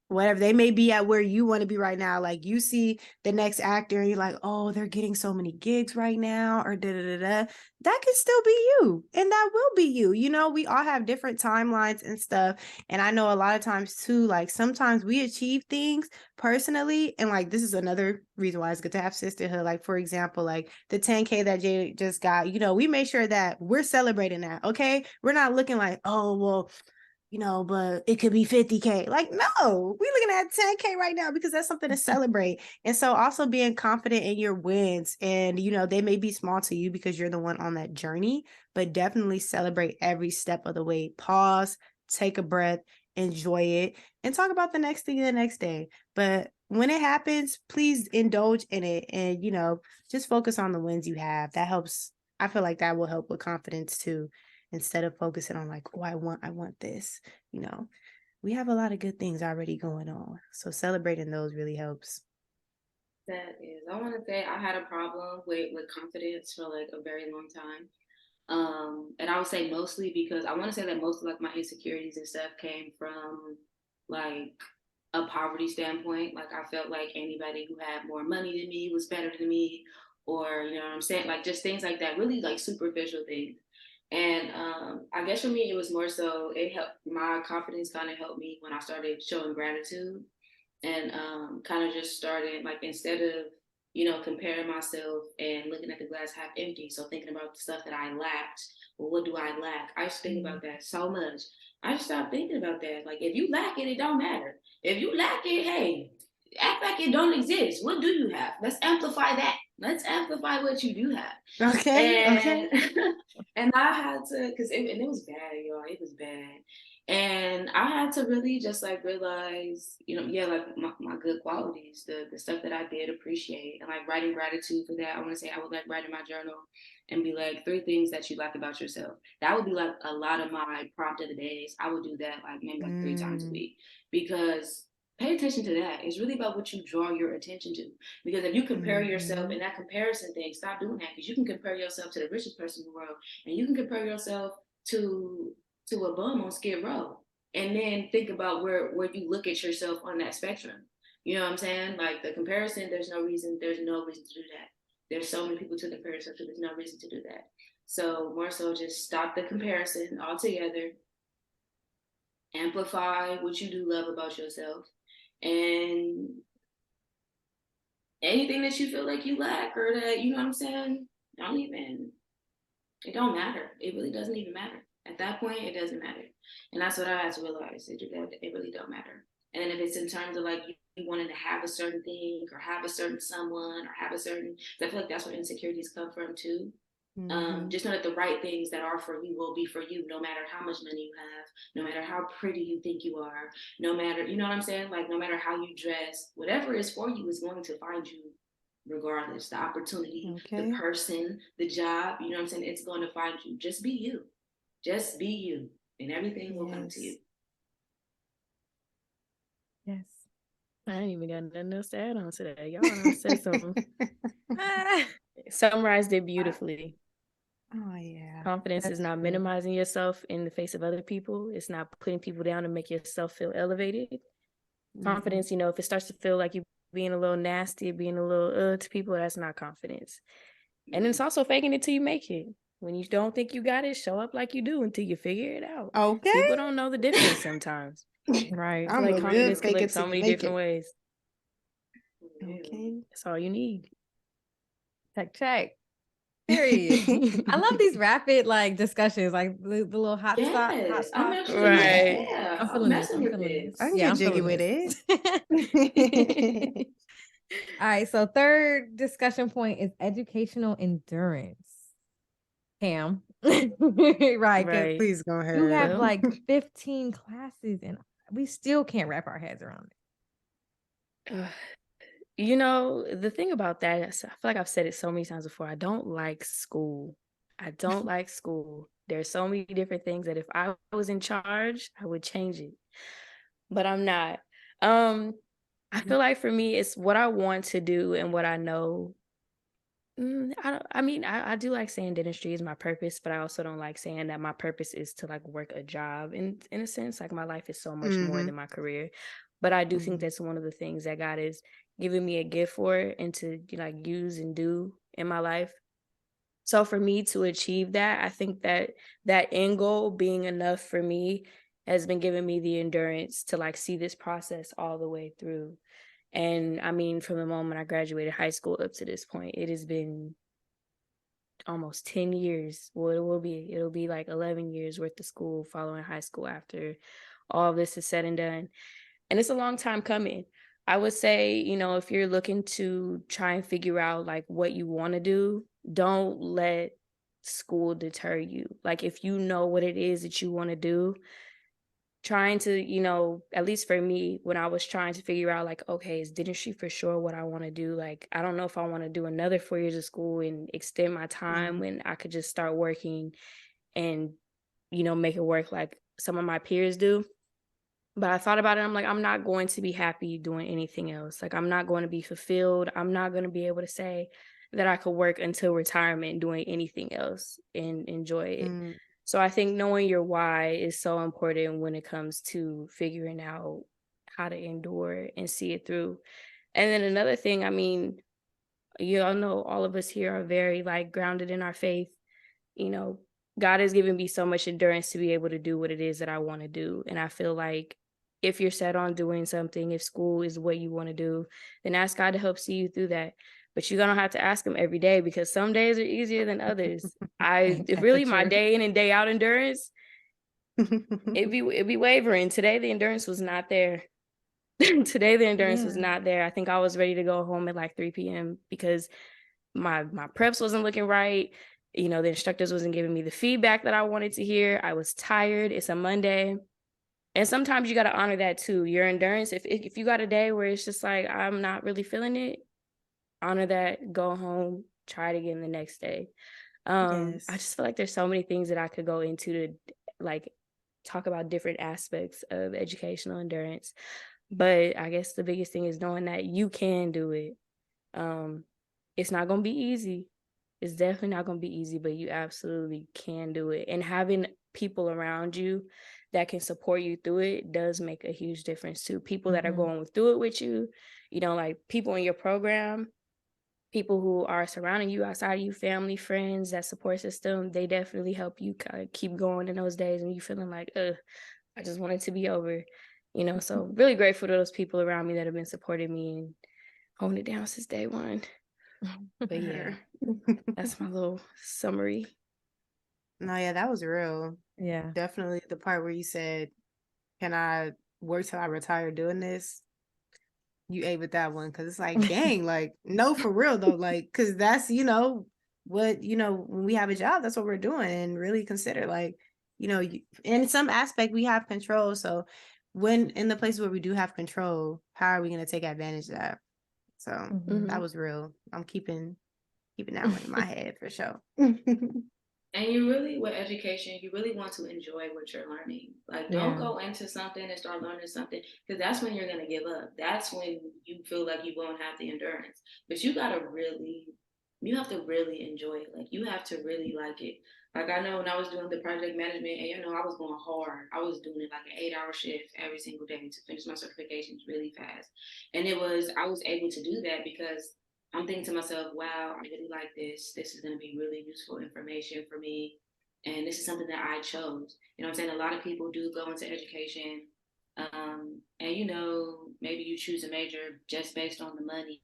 whatever they may be at where you want to be right now, like you see the next actor and you're like, oh, they're getting so many gigs right now, or da da da da. That can still be you, and that will be you. We all have different timelines and stuff. And I know a lot of times too, like sometimes we achieve things personally, and like this is another reason why it's good to have sisterhood. Like for example, like the 10K that Jay just got, we make sure that we're celebrating that. Okay, we're not looking like, oh well, but it could be 50K. Like, no, we're looking at 10K right now because that's something to celebrate. And so also being confident in your wins, and, they may be small to you because you're the one on that journey, but definitely celebrate every step of the way. Pause, take a breath, enjoy it, and talk about the next thing the next day. But when it happens, please indulge in it and, just focus on the wins you have. That helps. I feel like that will help with confidence too, instead of focusing on like, oh, I want this. We have a lot of good things already going on. So celebrating those really helps. That is, I want to say I had a problem with confidence for like a very long time. And I would say mostly because I want to say that most of like my insecurities and stuff came from like a poverty standpoint. Like I felt like anybody who had more money than me was better than me, or you know what I'm saying, like just things like that, really like superficial things. And I guess for me, it was more so it helped my confidence kind of helped me when I started showing gratitude and kind of just started like instead of comparing myself and looking at the glass half empty, so thinking about the stuff that I lacked. Well, what do I lack? I used to think about that so much. I just stopped thinking about that. Like if you lack it, it don't matter. If you lack it, hey, act like it don't exist. What do you have? Let's amplify that. Let's amplify what you do have. Okay. And and I had to, because it was bad, y'all. It was bad. And I had to really just like realize, yeah, like my good qualities, the stuff that I did appreciate, and like writing gratitude for that. I want to say I would like write in my journal and be like 3 things that you like about yourself. That would be like a lot of my prompt of the days. I would do that like maybe like 3 times a week, because pay attention to that. It's really about what you draw your attention to. Because if you compare yourself in that comparison thing, stop doing that, because you can compare yourself to the richest person in the world, and you can compare yourself to a bum on Skid Row, and then think about where you look at yourself on that spectrum. You know what I'm saying? Like the comparison, there's no reason to do that. There's so many people to compare yourself to, there's no reason to do that. So more so just stop the comparison altogether, amplify what you do love about yourself, and anything that you feel like you lack or that, you know what I'm saying, it don't matter. It really doesn't even matter. At that point, it doesn't matter. And that's what I had to realize. It really don't matter. And then if it's in terms of like you wanting to have a certain thing or have a certain someone or have a certain, I feel like that's where insecurities come from too. Just know that the right things that are for you will be for you, no matter how much money you have, no matter how pretty you think you are, no matter, you know what I'm saying? Like no matter how you dress, whatever is for you is going to find you regardless. The opportunity, the person, the job, you know what I'm saying? It's going to find you. Just be you. Just be you, and everything will come to you. Yes. I ain't even got nothing else to add on to that. Y'all done said something. Summarized it beautifully. Oh yeah. Confidence is not minimizing yourself in the face of other people. It's not putting people down to make yourself feel elevated. Confidence, if it starts to feel like you being a little nasty, being a little to people, that's not confidence. And it's also faking it till you make it. When you don't think you got it, show up like you do until you figure it out. Okay. People don't know the difference sometimes. Right. I'm like confidence can look so many different ways. Okay. That's all you need. Check. Period. I love these rapid like discussions, like the little hot spot. I'm actually right. Yeah, I'm feeling this. I can get jiggy with it. All right. So third discussion point is educational endurance. Cam. right. Please go ahead. You have like 15 classes and we still can't wrap our heads around it. You know, the thing about that is, I feel like I've said it so many times before. I don't like school. I don't like school. There's so many different things that if I was in charge, I would change it. But I'm not. I feel like for me, it's what I want to do and what I know. I don't, I mean, I do like saying dentistry is my purpose, but I also don't like saying that my purpose is to like work a job. In a sense, like my life is so much more Mm-hmm. than my career. But I do think Mm-hmm. that's one of the things that God is giving me a gift for and to like use and do in my life. So for me to achieve that, I think that that end goal being enough for me has been giving me the endurance to like see this process all the way through. And I mean, from the moment I graduated high school up to this point, it has been almost 10 years. Well, it'll be like 11 years worth of school following high school after all of this is said and done. And it's a long time coming. I would say, you know, if you're looking to try and figure out like what you want to do, don't let school deter you. Like if you know what it is that you want to do, trying to, you know, at least for me, when I was trying to figure out like, okay, is dentistry for sure what I want to do? Like, I don't know if I want to do another 4 years of school and extend my time when I could just start working and, you know, make it work like some of my peers do. But I thought about it. I'm like, I'm not going to be happy doing anything else. Like, I'm not going to be fulfilled. I'm not going to be able to say that I could work until retirement doing anything else and enjoy it. Mm-hmm. So I think knowing your why is so important when it comes to figuring out how to endure and see it through. And then another thing, I mean, you all know all of us here are very like grounded in our faith. You know, God has given me so much endurance to be able to do what it is that I want to do. And I feel like if you're set on doing something, if school is what you want to do, then ask God to help see you through that. But you're gonna have to ask him every day because some days are easier than others. Ain't It that the really my truth? day in and day out endurance, it'd be wavering. Today the endurance was not there. Today the endurance was Yeah. not there. I think I was ready to go home at like 3 p.m. because my preps wasn't looking right. You know, the instructors wasn't giving me the feedback that I wanted to hear. I was tired. It's a Monday. And sometimes you got to honor that too. Your endurance, if you got a day where it's just like I'm not really feeling it, honor that, go home, try it again the next day. I Yes. just feel like there's so many things that I could go into to like talk about different aspects of educational endurance. But I guess the biggest thing is knowing that you can do it. Um, it's not going to be easy. It's definitely not going to be easy, but you absolutely can do it. And having people around you that can support you through it does make a huge difference too. People that are Mhm. going through it with you, you know, like people in your program, people who are surrounding you outside of you, family, friends, that support system, they definitely help you kind of keep going in those days when you feeling like, I just want it to be over, you know. So really grateful to those people around me that have been supporting me and holding it down since day one. But yeah, that's my little summary. No, yeah, that was real. Yeah. Definitely the part where you said, "Can I work till I retire doing this?" You ate with that one because it's like, dang, like, no, for real though, like, because that's what when we have a job, that's what we're doing, and really consider like, in some aspect we have control. So when in the places where we do have control, how are we going to take advantage of that? So Mhm. that was real. I'm keeping that one in my head for sure. And you really, with education, you really want to enjoy what you're learning. Like, don't Yeah. go into something and start learning something because that's when you're going to give up. That's when you feel like you won't have the endurance. But you have to really enjoy it. Like, you have to really like it. Like, I know when I was doing the project management, and I was going hard. I was doing it like an 8-hour shift every single day to finish my certifications really fast. And I was able to do that because I'm thinking to myself, wow, I really like this. This is going to be really useful information for me. And this is something that I chose. You know what I'm saying? A lot of people do go into education. And, maybe you choose a major just based on the money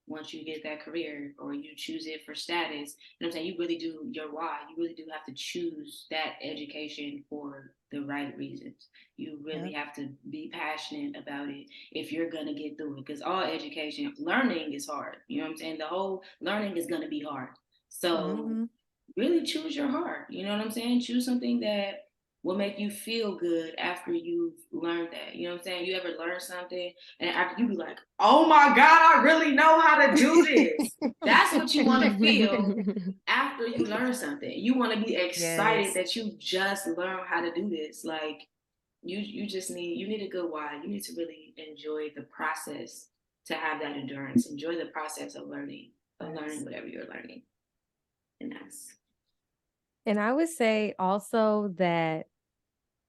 once you get that career, or you choose it for status. You know what I'm saying? You really do your why. You really do have to choose that education for the right reasons. You really Yep. have to be passionate about it if you're going to get through it, because all education, learning is hard. You know what I'm saying? The whole learning is going to be hard. So Hmm. really choose your heart. You know what I'm saying? Choose something that will make you feel good after you've learned that. You know what I'm saying? You ever learn something and after you be like, oh my God, I really know how to do this. That's what you want to feel after you learn something. You want to be excited Yes. that you just learned how to do this. Like you just need a good why. You need to really enjoy the process to have that endurance. Enjoy the process of learning whatever you're learning. And that's And I would say also that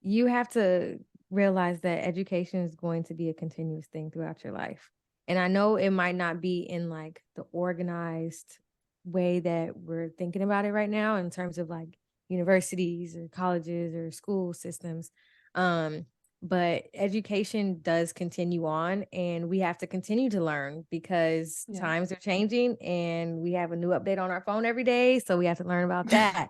you have to realize that education is going to be a continuous thing throughout your life. And I know it might not be in like the organized way that we're thinking about it right now in terms of like universities or colleges or school systems. Um, but education does continue on and we have to continue to learn because times are changing and we have a new update on our phone every day. So we have to learn about that.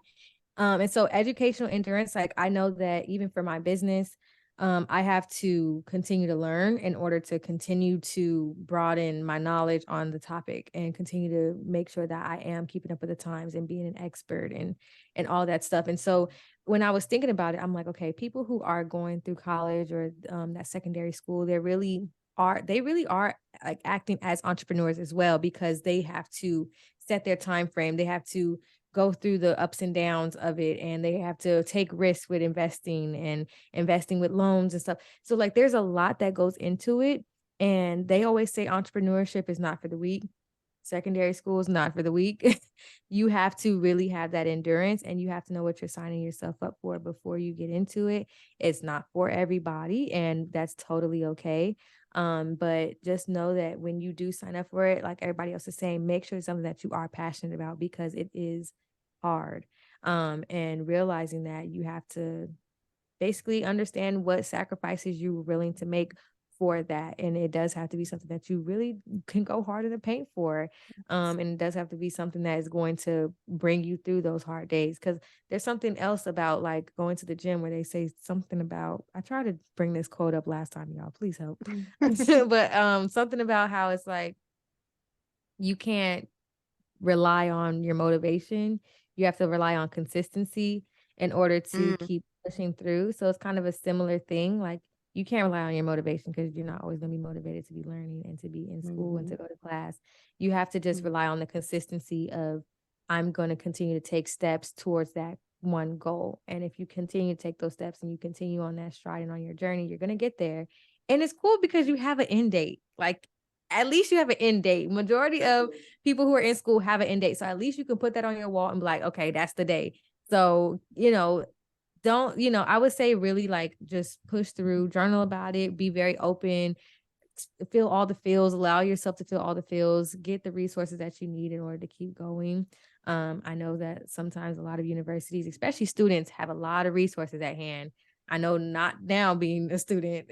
And so educational endurance, like I know that even for my business, I have to continue to learn in order to continue to broaden my knowledge on the topic and continue to make sure that I am keeping up with the times and being an expert and all that stuff. And so when I was thinking about it, I'm like, okay, people who are going through college or that secondary school, they really are like acting as entrepreneurs as well because they have to set their time frame. They have to go through the ups and downs of it and they have to take risks with investing and investing with loans and stuff. So like there's a lot that goes into it. And they always say entrepreneurship is not for the weak. Secondary school is not for the weak. You have to really have that endurance and you have to know what you're signing yourself up for before you get into it. It's not for everybody and that's totally okay. But just know that when you do sign up for it, like everybody else is saying, make sure it's something that you are passionate about because it is hard. And realizing that you have to basically understand what sacrifices you were willing to make for that. And it does have to be something that you really can go hard in the paint for. And it does have to be something that is going to bring you through those hard days. Cause there's something else about like going to the gym where they say something about, I tried to bring this quote up last time, y'all, please help. But something about how it's like, you can't rely on your motivation. You have to rely on consistency in order to keep pushing through. So it's kind of a similar thing. Like you can't rely on your motivation because you're not always going to be motivated to be learning and to be in school and to go to class. You have to just rely on the consistency of I'm going to continue to take steps towards that one goal. And if you continue to take those steps and you continue on that stride and on your journey, you're going to get there. And it's cool because you have an end date. Like at least you have an end date. Majority of people who are in school have an end date. So at least you can put that on your wall and be like, okay, that's the day. So, I would say really like just push through, journal about it, be very open, feel all the feels, allow yourself to feel all the feels, get the resources that you need in order to keep going. I know that sometimes a lot of universities, especially students, have a lot of resources at hand. I know not now being a student,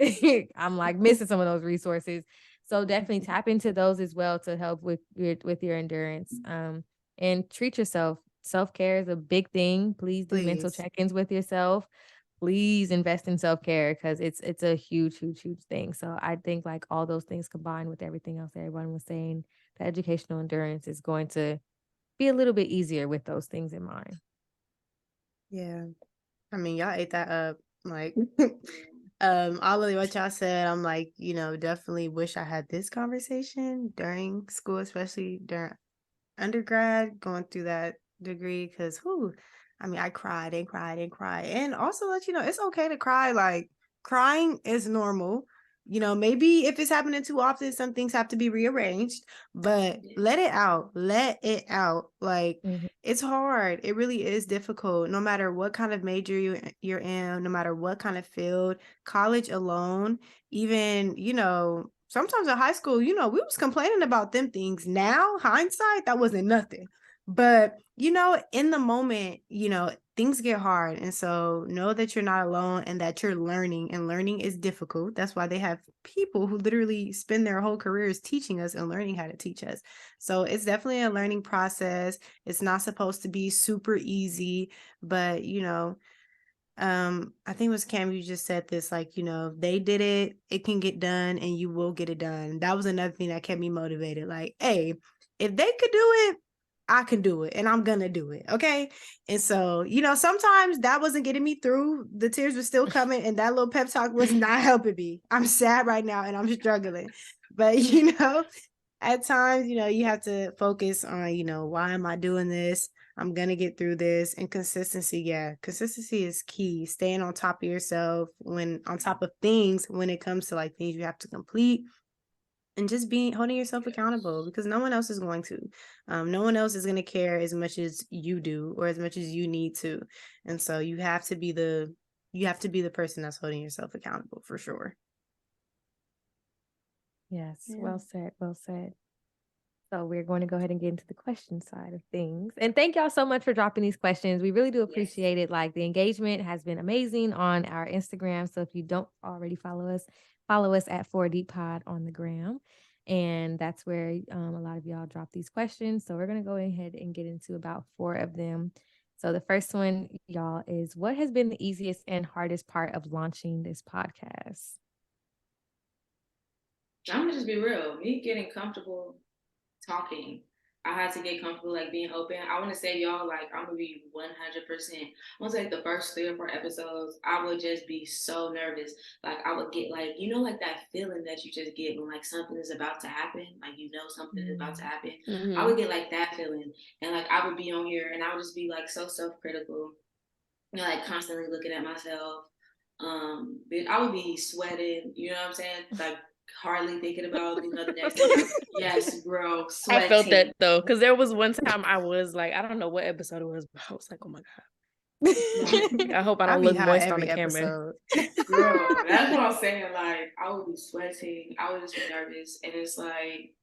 I'm like missing some of those resources. So definitely tap into those as well to help with your endurance. And treat yourself. Self-care is a big thing. Please do mental check-ins with yourself. Please invest in self-care because it's a huge, huge, huge thing. So I think like all those things combined with everything else that everyone was saying, the educational endurance is going to be a little bit easier with those things in mind. Yeah. I mean, y'all ate that up. Like, all of what y'all said, I'm like, definitely wish I had this conversation during school, especially during undergrad, going through that degree. Because, I cried and cried and cried. And also let you know, it's okay to cry. Like, crying is normal. Maybe if it's happening too often, some things have to be rearranged, but let it out. Let it out. Like, it's hard. It really is difficult. No matter what kind of major you're in, no matter what kind of field, college alone, even, sometimes in high school, we was complaining about them things. Now, hindsight, that wasn't nothing. But, in the moment, things get hard. And so know that you're not alone and that you're learning, and learning is difficult. That's why they have people who literally spend their whole careers teaching us and learning how to teach us. So it's definitely a learning process. It's not supposed to be super easy, but I think it was Cam, you just said this, like, they did it, it can get done and you will get it done. That was another thing that kept me motivated. Like, hey, if they could do it, I can do it and I'm gonna do it. Okay. And so, sometimes that wasn't getting me through. The tears were still coming, and that little pep talk was not helping me. I'm sad right now and I'm struggling. But at times, you have to focus on, why am I doing this? I'm gonna get through this. And consistency, yeah. Consistency is key. Staying on top of yourself on top of things when it comes to like things you have to complete, and just holding yourself accountable, because no one else is going to. No one else is going to care as much as you do or as much as you need to. And so you have to be the person that's holding yourself accountable, for sure. Yes, Yeah. well said, well said. So we're going to go ahead and get into the question side of things. And thank y'all so much for dropping these questions. We really do appreciate it. Like, the engagement has been amazing on our Instagram. So if you don't already follow us at 4Deep Pod on the gram. And that's where a lot of y'all drop these questions. So we're going to go ahead and get into about 4 of them. So the first one, y'all, is what has been the easiest and hardest part of launching this podcast? I'm gonna just be real. Me getting comfortable talking. I had to get comfortable, like, being open. I want to say, y'all, like, I'm gonna be 100%. I want to say the first 3 or 4 episodes, I would just be so nervous. Like, I would get like, like that feeling that you just get when like something is about to happen, like something is about to happen. Mm-hmm. I would get like that feeling, and like I would be on here, and I would just be like so self-critical, like constantly looking at myself. But I would be sweating. You know what I'm saying? Like, hardly thinking about the next thing. Yes, bro, sweating. I felt that though, because there was one time I was like, I don't know what episode it was, but I was like, oh my God. I hope I don't look moist on the camera. Girl, that's what I'm saying. Like, I would be sweating. I would just be nervous. And it's like,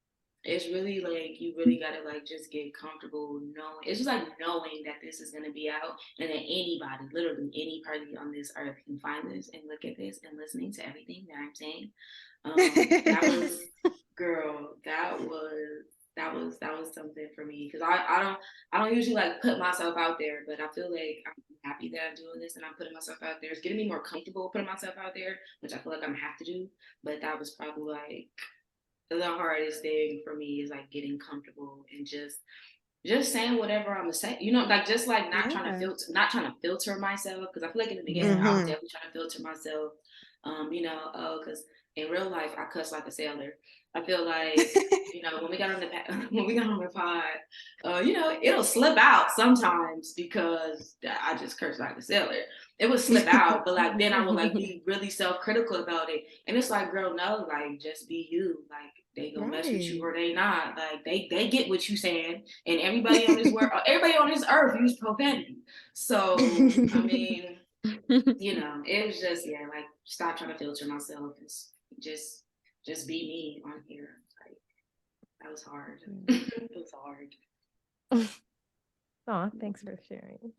it's really like, you really gotta like just get comfortable knowing. It's just like knowing that this is gonna be out, and that anybody, literally any party on this earth, can find this and look at this and listening to everything that I'm saying. That was, girl, that was something for me, because I don't usually like put myself out there, but I feel like I'm happy that I'm doing this and I'm putting myself out there. It's getting me more comfortable putting myself out there, which I feel like I'm gonna have to do. But that was probably like the hardest thing for me, is like getting comfortable and just saying whatever I'm gonna say, like just like not trying to filter myself, because I feel like in the beginning I was definitely trying to filter myself, because in real life I cuss like a sailor. I feel like when we got on the pod, it'll slip out sometimes because I just curse like a sailor. It would slip out, but like then I would like be really self-critical about it, and it's like, girl, no, like just be you. Like, they gonna mess with you or they not. Like, they get what you saying, and everybody on this world, everybody on this earth use profanity. So I mean, it was just, like, stop trying to filter myself. Just be me on here. Like, that was hard. It was hard. Oh, thanks for sharing.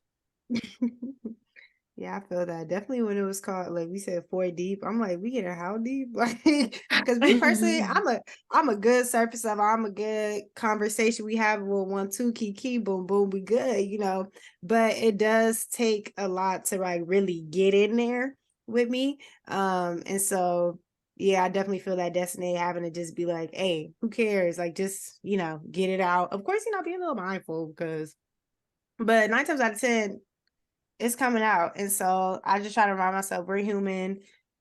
Yeah, I feel that. Definitely when it was called, like we said, 4 deep. I'm like, we getting how deep? Like, because me personally, I'm a good surface level. I'm a good conversation. We have 1, 2, key, boom, boom, we good, But it does take a lot to like really get in there with me. And so yeah, I definitely feel that Desinae having to just be like, hey, who cares? Like, just, get it out. Of course, being a little mindful, but 9 times out of 10, it's coming out. And so I just try to remind myself we're human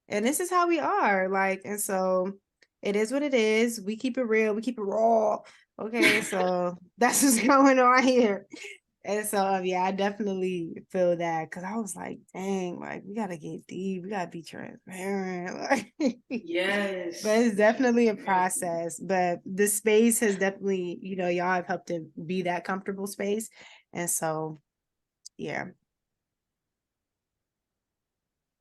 and this is how we are. Like, and so it is what it is. We keep it real. We keep it raw. Okay. So that's what's going on here. And so, yeah, I definitely feel that, because I was like, dang, like, we got to get deep. We got to be transparent. Like, yes. But it's definitely a process. But the space has definitely, y'all have helped to be that comfortable space. And so, yeah.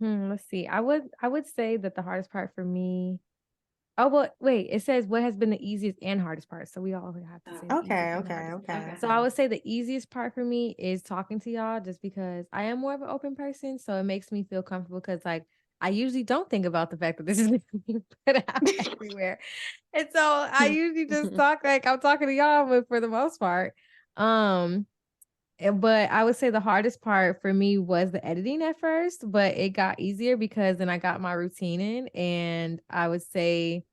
Let's see. I would say that the hardest part for me. Oh, well, wait. It says what has been the easiest and hardest part. So we all have to say. Okay. So I would say the easiest part for me is talking to y'all, just because I am more of an open person. So it makes me feel comfortable, because like I usually don't think about the fact that this is being put out everywhere. And so I usually just talk like I'm talking to y'all, but for the most part. But I would say the hardest part for me was the editing at first, but it got easier because then I got my routine in. And I would say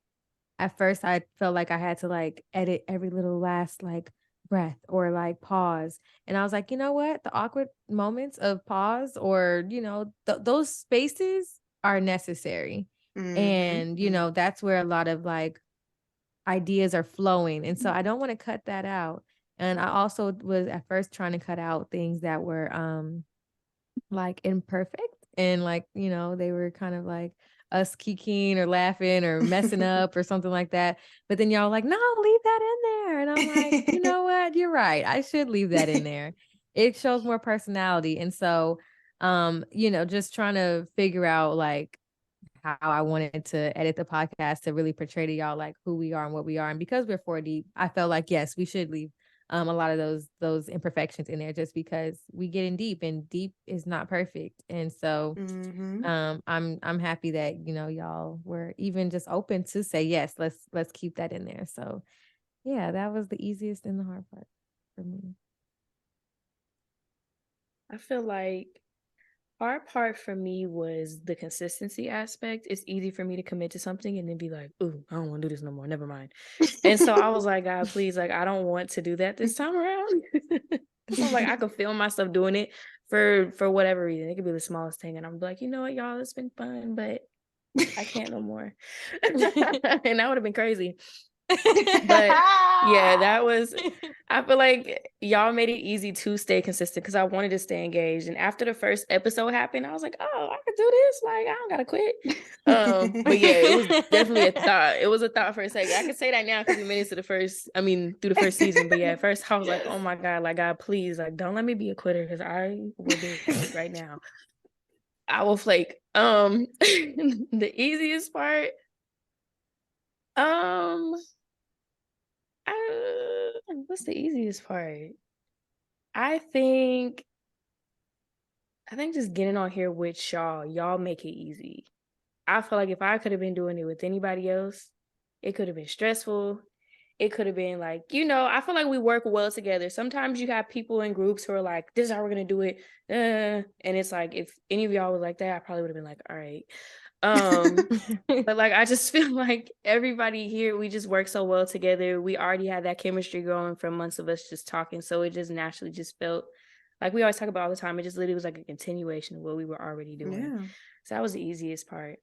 at first I felt like I had to like edit every little last like breath or like pause. And I was like, you know what? The awkward moments of pause or, those spaces are necessary. And, that's where a lot of like ideas are flowing. And so I don't want to cut that out. And I also was at first trying to cut out things that were like imperfect and like, they were kind of like us kikiing or laughing or messing up or something like that. But then y'all like, no, leave that in there. And I'm like, you know what? You're right. I should leave that in there. It shows more personality. And so, just trying to figure out like how I wanted to edit the podcast to really portray to y'all like who we are and what we are. And because we're 4 deep, I felt like, yes, we should leave a lot of those imperfections in there just because we get in deep and deep is not perfect. And so I'm happy that, y'all were even just open to say, yes, let's keep that in there. So yeah, that was the easiest and the hard part for me. I feel like hard part for me was the consistency aspect. It's easy for me to commit to something and then be like, ooh, I don't want to do this no more. Never mind. And so I was like, God, please, like, I don't want to do that this time around. So I'm like, I could feel myself doing it for whatever reason. It could be the smallest thing. And I'm like, you know what, y'all, it's been fun, but I can't no more. And that would have been crazy. But yeah, that was, I feel like y'all made it easy to stay consistent because I wanted to stay engaged. And after the first episode happened, I was like, oh, I could do this. Like, I don't gotta quit. But yeah, it was definitely a thought. It was a thought for a second. I can say that now because we made it to through the first season. But yeah, at first I was like, oh my God, like, God, please, like, don't let me be a quitter because I will do it right now. I will flake. The easiest part, what's the easiest part? I think just getting on here with y'all make it easy. I feel like if I could have been doing it with anybody else, it could have been stressful. It could have been like, I feel like we work well together. Sometimes you have people in groups who are like, this is how we're going to do it. And it's like, if any of y'all was like that, I probably would have been like, all right. But like, I just feel like everybody here, we just work so well together. We already had that chemistry going from months of us just talking. So it just naturally just felt like we always talk about all the time. It just literally was like a continuation of what we were already doing. Yeah. So that was the easiest part.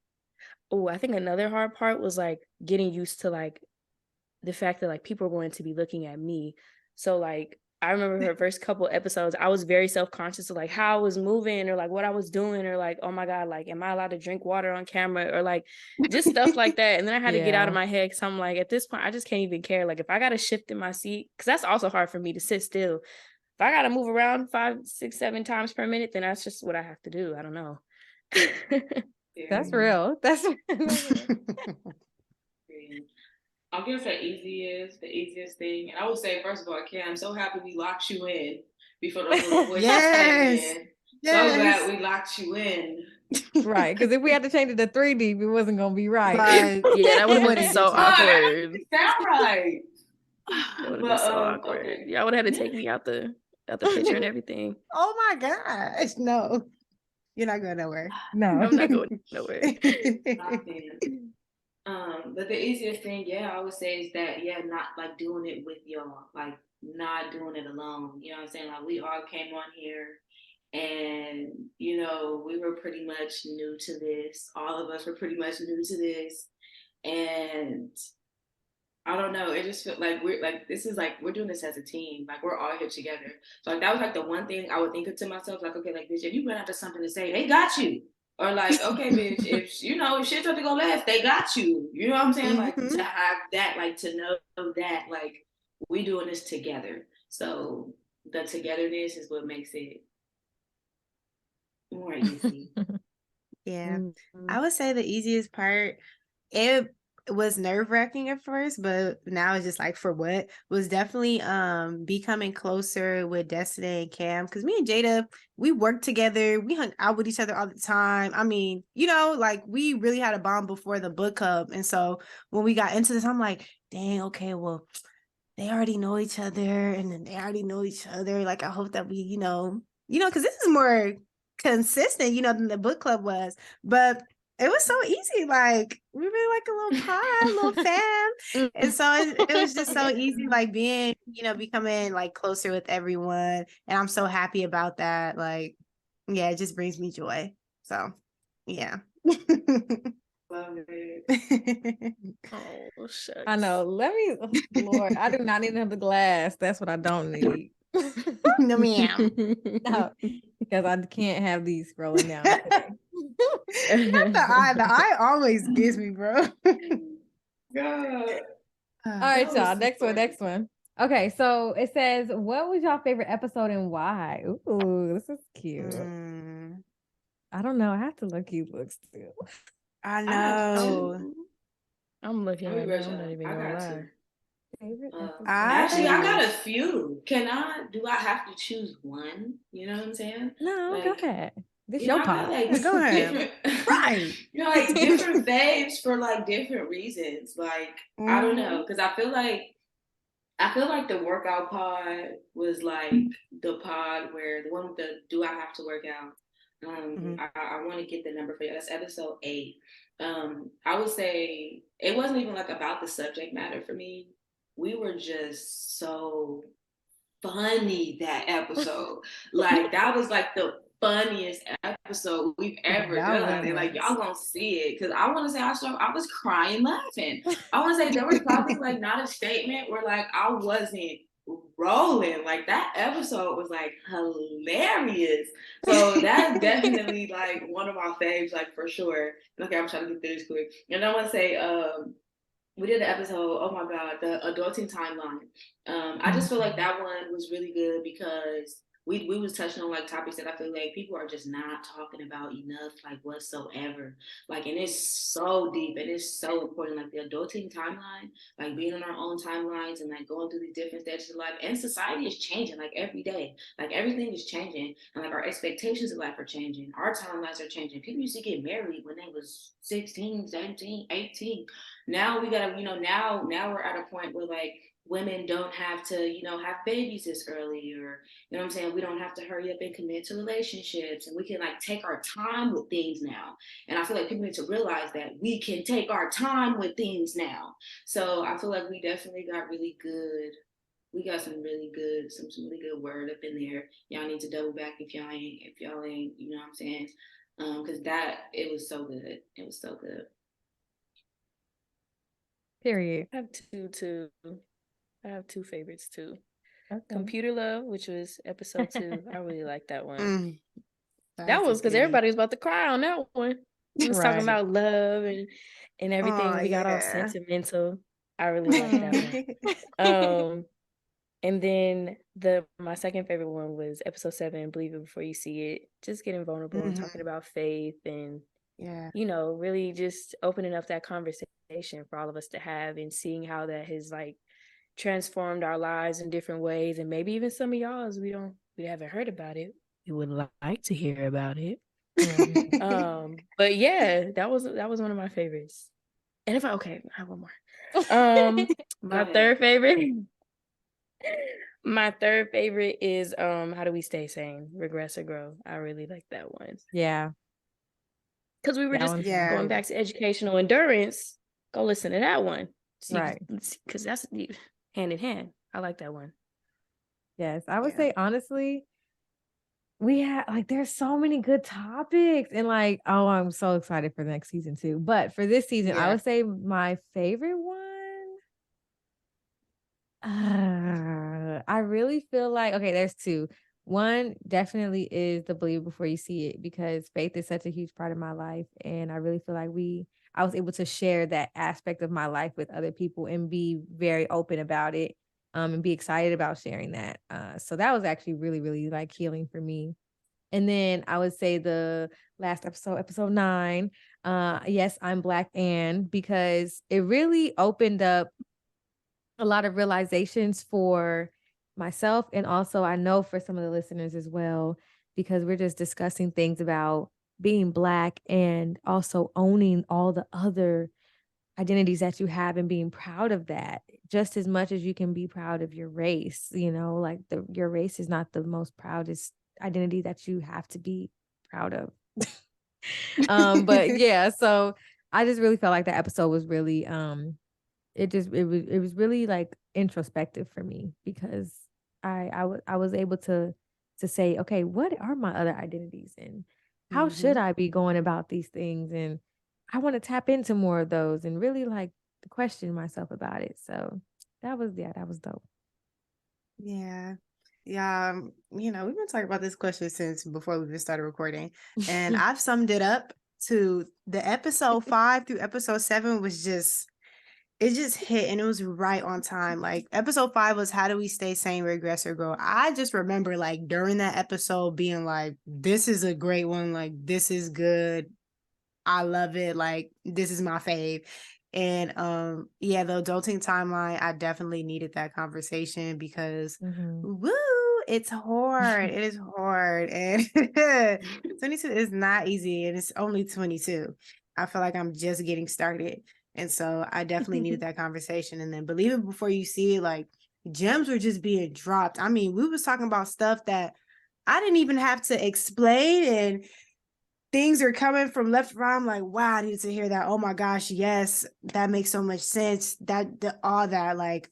Oh, I think another hard part was like getting used to like the fact that like people are going to be looking at me. So like I remember her first couple episodes, I was very self-conscious of like how I was moving or like what I was doing or like, oh my God, like, am I allowed to drink water on camera or like just stuff like that. And then I had to get out of my head because I'm like, at this point, I just can't even care. Like if I got to shift in my seat, because that's also hard for me to sit still. If I got to move around 5, 6, 7 times per minute, then that's just what I have to do. I don't know. That's real. That's I'll give the easiest thing. And I would say, first of all, Kim, I'm so happy we locked you in before those little voices came in. Yes. So glad we locked you in. Right, because if we had to change it to 3D, it wasn't going to be right. Yeah, that would have been so awkward. Sound right. That would have been so awkward. Okay. Y'all would have had to take me out the picture and everything. Oh my gosh, no. You're not going nowhere. No. I'm not going nowhere. But the easiest thing, I would say is that, not like doing it with y'all, like not doing it alone. You know what I'm saying? Like we all came on here and, we were pretty much new to this. All of us were pretty much new to this. And I don't know. It just felt like we're doing this as a team. Like we're all here together. So like that was like the one thing I would think of to myself, like, okay, like bitch, if you run out of something to say, they got you. Or like, okay, bitch, if shit's up to go left, they got you. You know what I'm saying? Like to have that, like to know that, like we doing this together. So the togetherness is what makes it more easy. Yeah. I would say the easiest part, it was nerve-wracking at first, but now it's just like for what was definitely becoming closer with Desinae and Cam, because me and Jada, we worked together, we hung out with each other all the time. I mean, like we really had a bond before the book club, and so when we got into this, I'm like, dang, okay, well, they already know each other, and then they already know each other. Like I hope that we, because this is more consistent, than the book club was, but it was so easy. Like we were like a little pod, little fam. And so it was just so easy, like being, becoming like closer with everyone. And I'm so happy about that. Like, yeah, it just brings me joy. So yeah. Love it. Oh, shucks. I know. Lord, I do not need another glass. That's what I don't need. No, ma'am. No, because I can't have these rolling down today. Not the eye. The eye always gets me, bro. God. All right, That y'all. was Next one. funny. Next one. Okay, so it says, "What was your favorite episode and why?" Ooh, this is cute. I don't know. I have to look still. I I have know. two. I'm looking Let me right read now. I'm not y'all. even I gonna got lie. two. Favorite episode. Actually, I got I a few. Do I have to choose one? You know what I'm saying? No, go Like, ahead. This you know, your I got pod. like Go ahead. different, Right. like different faves for like different reasons. Like, I don't know, Mhm. because I feel like the workout pod was like the pod where the one with the do I have to work out. Mhm. I want to get the number for you. That's episode 8. I would say it wasn't even like about the subject matter for me. We were just so funny that episode. Like that was like the funniest episode we've ever That done. And like y'all was. gonna see it. Cause I wanna say I was crying laughing. I wanna say there was probably like not a statement where like I wasn't rolling. Like that episode was like hilarious. So that's definitely like one of my faves, like for sure. Okay, I'm trying to get through this quick. And I wanna say we did an episode, oh my God, the adulting timeline. I just feel like that one was really good because we was touching on like topics that I feel like people are just not talking about enough, like whatsoever. Like, and it's so deep and it's so important. Like the adulting timeline, like being on our own timelines and like going through these different stages of life. And society is changing like every day. Like everything is changing. And like our expectations of life are changing. Our timelines are changing. People used to get married when they was 16, 17, 18. Now we gotta, now we're at a point where like women don't have to, have babies this early, or you know what I'm saying, we don't have to hurry up and commit to relationships, and we can like take our time with things now. And I feel like people need to realize that we can take our time with things now. So I feel like we definitely got really good. We got some really good, some really good word up in there. Y'all need to double back if y'all ain't, you know what I'm saying? Because it was so good. It was so good. Period. I have two too. I have two favorites too. Okay. Computer Love, which was episode 2. I really like that one. Mm. That was because everybody was about to cry on that one. We was talking about love and everything. Oh, We got all yeah. sentimental. I really like that one. And then my second favorite one was episode 7, Believe It Before You See It. Just getting vulnerable and talking about faith and Yeah. really just opening up that conversation for all of us to have and seeing how that has like transformed our lives in different ways. And maybe even some of y'all's we haven't heard about it. We would like to hear about it. But yeah, that was one of my favorites. And I have one more. My third favorite. My third favorite is How Do We Stay Sane? Regress or Grow. I really like that one. Yeah. Because we were just Yeah. going back to educational endurance. Go listen to that one. Right. Because that's hand in hand. I like that one. Yes. I would say honestly, we had like there's so many good topics and like, oh, I'm so excited for the next season too. But for this season, I would say my favorite one. I really feel like there's two. One definitely is the Believe Before You See It, because faith is such a huge part of my life. And I really feel like I was able to share that aspect of my life with other people and be very open about it, and be excited about sharing that. So that was actually really, really like healing for me. And then I would say the last episode 9, Yes, I'm Black, and because it really opened up a lot of realizations for myself, and also I know for some of the listeners as well, because we're just discussing things about being Black and also owning all the other identities that you have and being proud of that just as much as you can be proud of your race. Like your race is not the most proudest identity that you have to be proud of. But yeah, so I just really felt like the episode was really it was really like introspective for me because I was able to say, okay, what are my other identities and how should I be going about these things? And I want to tap into more of those and really like question myself about it. So that was dope. Yeah. Yeah. We've been talking about this question since before we even started recording. And I've summed it up to the episode 5 through episode 7 was it just hit and it was right on time. Like episode 5 was how do we stay sane, regress, or grow? I just remember like during that episode being like, this is a great one. Like, this is good. I love it. Like, this is my fave. And yeah, the adulting timeline, I definitely needed that conversation because woo, it's hard. It is hard. And 22 is not easy. And it's only 22. I feel like I'm just getting started. And so I definitely needed that conversation. And then believe it before you see it, like gems were just being dropped. I mean, we was talking about stuff that I didn't even have to explain, and things are coming from left to right. I'm like, wow, I needed to hear that. Oh my gosh, yes, that makes so much sense. All that, like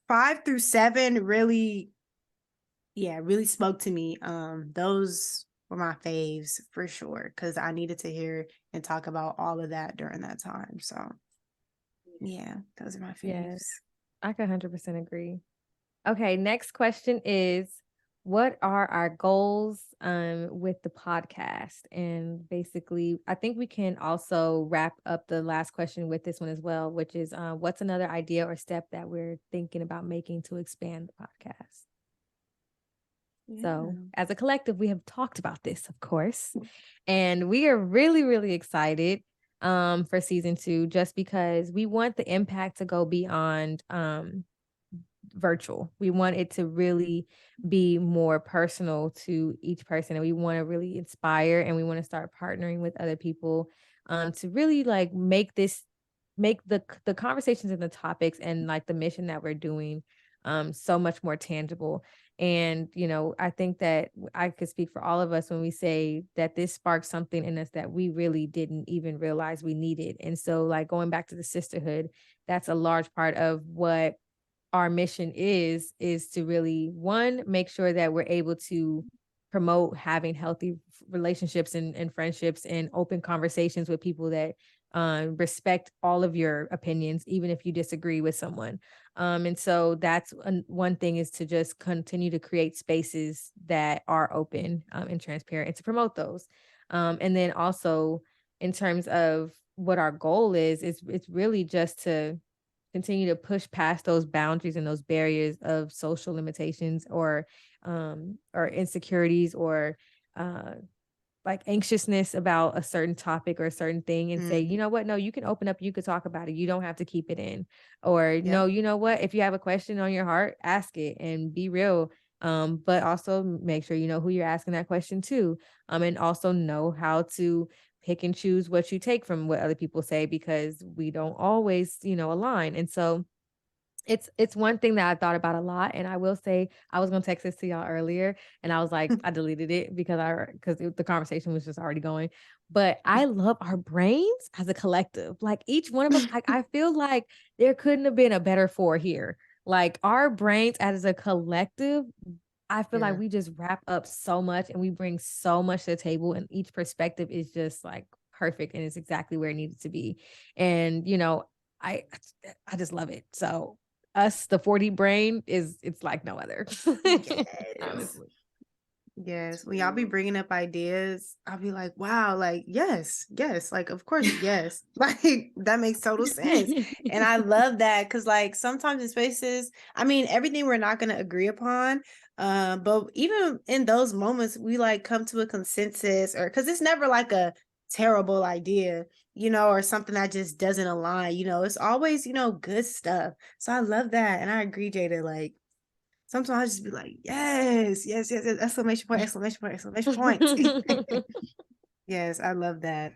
5 through 7 really, yeah, really spoke to me. Those were my faves for sure, because I needed to hear and talk about all of that during that time. So yeah, those are my faves. Yes, I can 100% agree. Okay, next question is what are our goals with the podcast? And basically, I think we can also wrap up the last question with this one as well, which is what's another idea or step that we're thinking about making to expand the podcast? Yeah. So, as a collective, we have talked about this, of course, and we are really, really excited for season 2, just because we want the impact to go beyond virtual. We want it to really be more personal to each person, and we want to really inspire, and we want to start partnering with other people to really like make the conversations and the topics and like the mission that we're doing so much more tangible. And I think that I could speak for all of us when we say that this sparked something in us that we really didn't even realize we needed. And so like going back to the sisterhood, that's a large part of what our mission is to really, one, make sure that we're able to promote having healthy relationships and friendships and open conversations with people that respect all of your opinions, even if you disagree with someone. And so that's one thing, is to just continue to create spaces that are open and transparent, and to promote those. And then also in terms of what our goal is it's really just to continue to push past those boundaries and those barriers of social limitations or insecurities or like anxiousness about a certain topic or a certain thing, and say, you know what, no, you can open up, you could talk about it, you don't have to keep it in. Or no, you know what, if you have a question on your heart, ask it and be real. But also make sure you know who you're asking that question to, and also know how to pick and choose what you take from what other people say, because we don't always align. And so it's one thing that I thought about a lot. And I will say, I was going to text this to y'all earlier and I was like, I deleted it because the conversation was just already going. But I love our brains as a collective. Like each one of us, I feel like there couldn't have been a better 4 here. Like our brains as a collective, I feel like we just wrap up so much and we bring so much to the table, and each perspective is just like perfect and it's exactly where it needed to be. And I just love it. So us, the 40 brain, it's like no other. Honestly. Yes. When y'all be bringing up ideas, I'll be like, wow, like, yes, like, of course, yes. Like, that makes total sense. And I love that because, like, sometimes in spaces, I mean, everything we're not going to agree upon. But even in those moments, we like come to a consensus, or because it's never like a terrible idea, or something that just doesn't align, it's always, good stuff. So I love that. And I agree, Jada, like, sometimes I just be like, yes, exclamation point, exclamation point, exclamation point. Yes, I love that.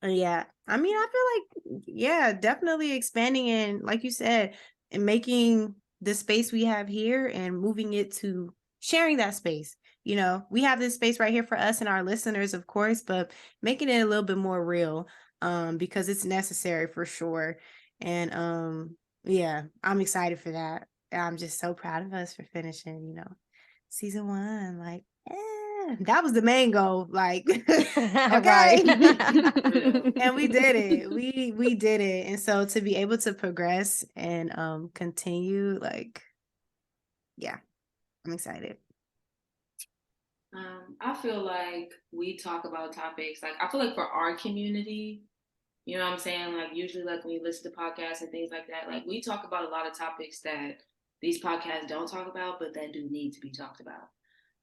Yeah, I mean, I feel like, yeah, definitely expanding, and like you said, and making the space we have here and moving it to sharing that space. You know, we have this space right here for us and our listeners, of course, but making it a little bit more real, because it's necessary for sure. And yeah, I'm excited for that. I'm just so proud of us for finishing, you know, season 1. Like, that was the main goal. Like, Right. okay. And we did it. We did it. And so to be able to progress and continue, like, yeah, I'm excited. I feel like we talk about topics like, I feel like for our community, you know what I'm saying? Like, usually, like, when you listen to podcasts and things like that, like, we talk about a lot of topics that these podcasts don't talk about, but that do need to be talked about.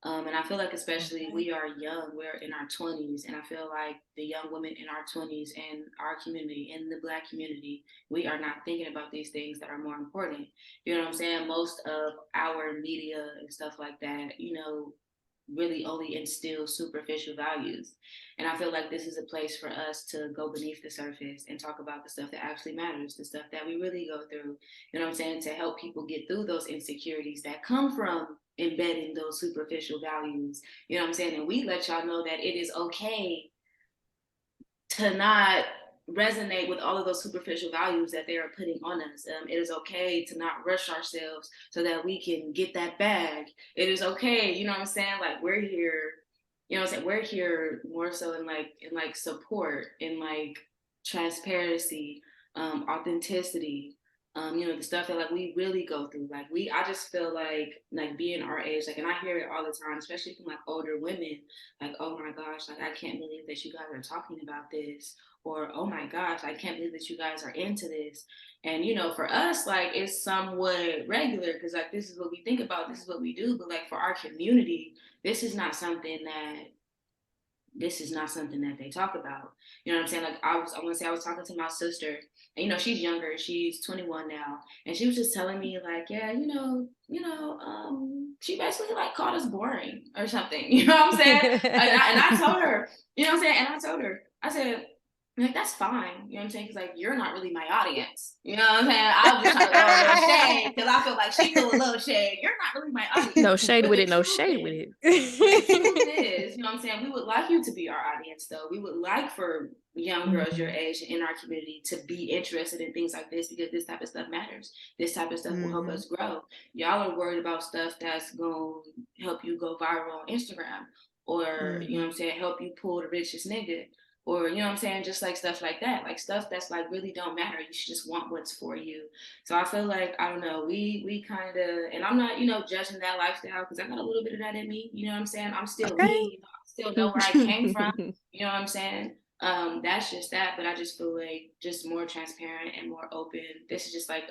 And I feel like, especially, we are young, we're in our 20s, and I feel like the young women in our 20s and our community, in the Black community, we are not thinking about these things that are more important. You know what I'm saying? Most of our media and stuff like that, you know, really only instill superficial values. And I feel like this is a place for us to go beneath the surface and talk about the stuff that actually matters, the stuff that we really go through, you know what I'm saying, to help people get through those insecurities that come from embedding those superficial values, you know what I'm saying? And we let y'all know that it is okay to not resonate with all of those superficial values that they are putting on us. It is okay to not rush ourselves so that we can get that bag. It is okay, you know what I'm saying? Like, we're here, you know what I'm saying? We're here more so in like support, in like transparency, authenticity. You know, the stuff that like we really go through. Like, I just feel like being our age, like, and I hear it all the time, especially from like older women, like, oh my gosh, like, I can't believe that you guys are talking about this, or oh my gosh, I can't believe that you guys are into this. And you know, for us, like, it's somewhat regular because like this is what we think about, this is what we do. But like for our community, this is not something that they talk about. You know what I'm saying? Like, I want to say I was talking to my sister, and you know, she's younger, she's 21 now, and she was just telling me like, yeah, she basically like called us boring or something. You know what I'm saying? And I told her, you know what I'm saying? And I told her, I said, like, that's fine. You know what I'm saying? Because like, you're not really my audience. You know what I'm saying? I was just trying to throw a little shade because I feel like she threw a little shade. You're not really my audience. No shade But with the it, no truth shade is, with it. the truth is, you know what I'm saying? We would like you to be our audience, though. We would like for young girls your age in our community to be interested in things like this, because this type of stuff matters. This type of stuff will help us grow. Y'all are worried about stuff that's going to help you go viral on Instagram, or, you know what I'm saying, help you pull the richest nigga. Or, you know what I'm saying, just like stuff like that, like stuff that's like really don't matter. You should just want what's for you. So I feel like, I don't know, we kind of, and I'm not, you know, judging that lifestyle because I got a little bit of that in me. You know what I'm saying? I'm still Okay. me. You know, I still know where I came from. You know what I'm saying? That's just that. But I just feel like just more transparent and more open. This is just like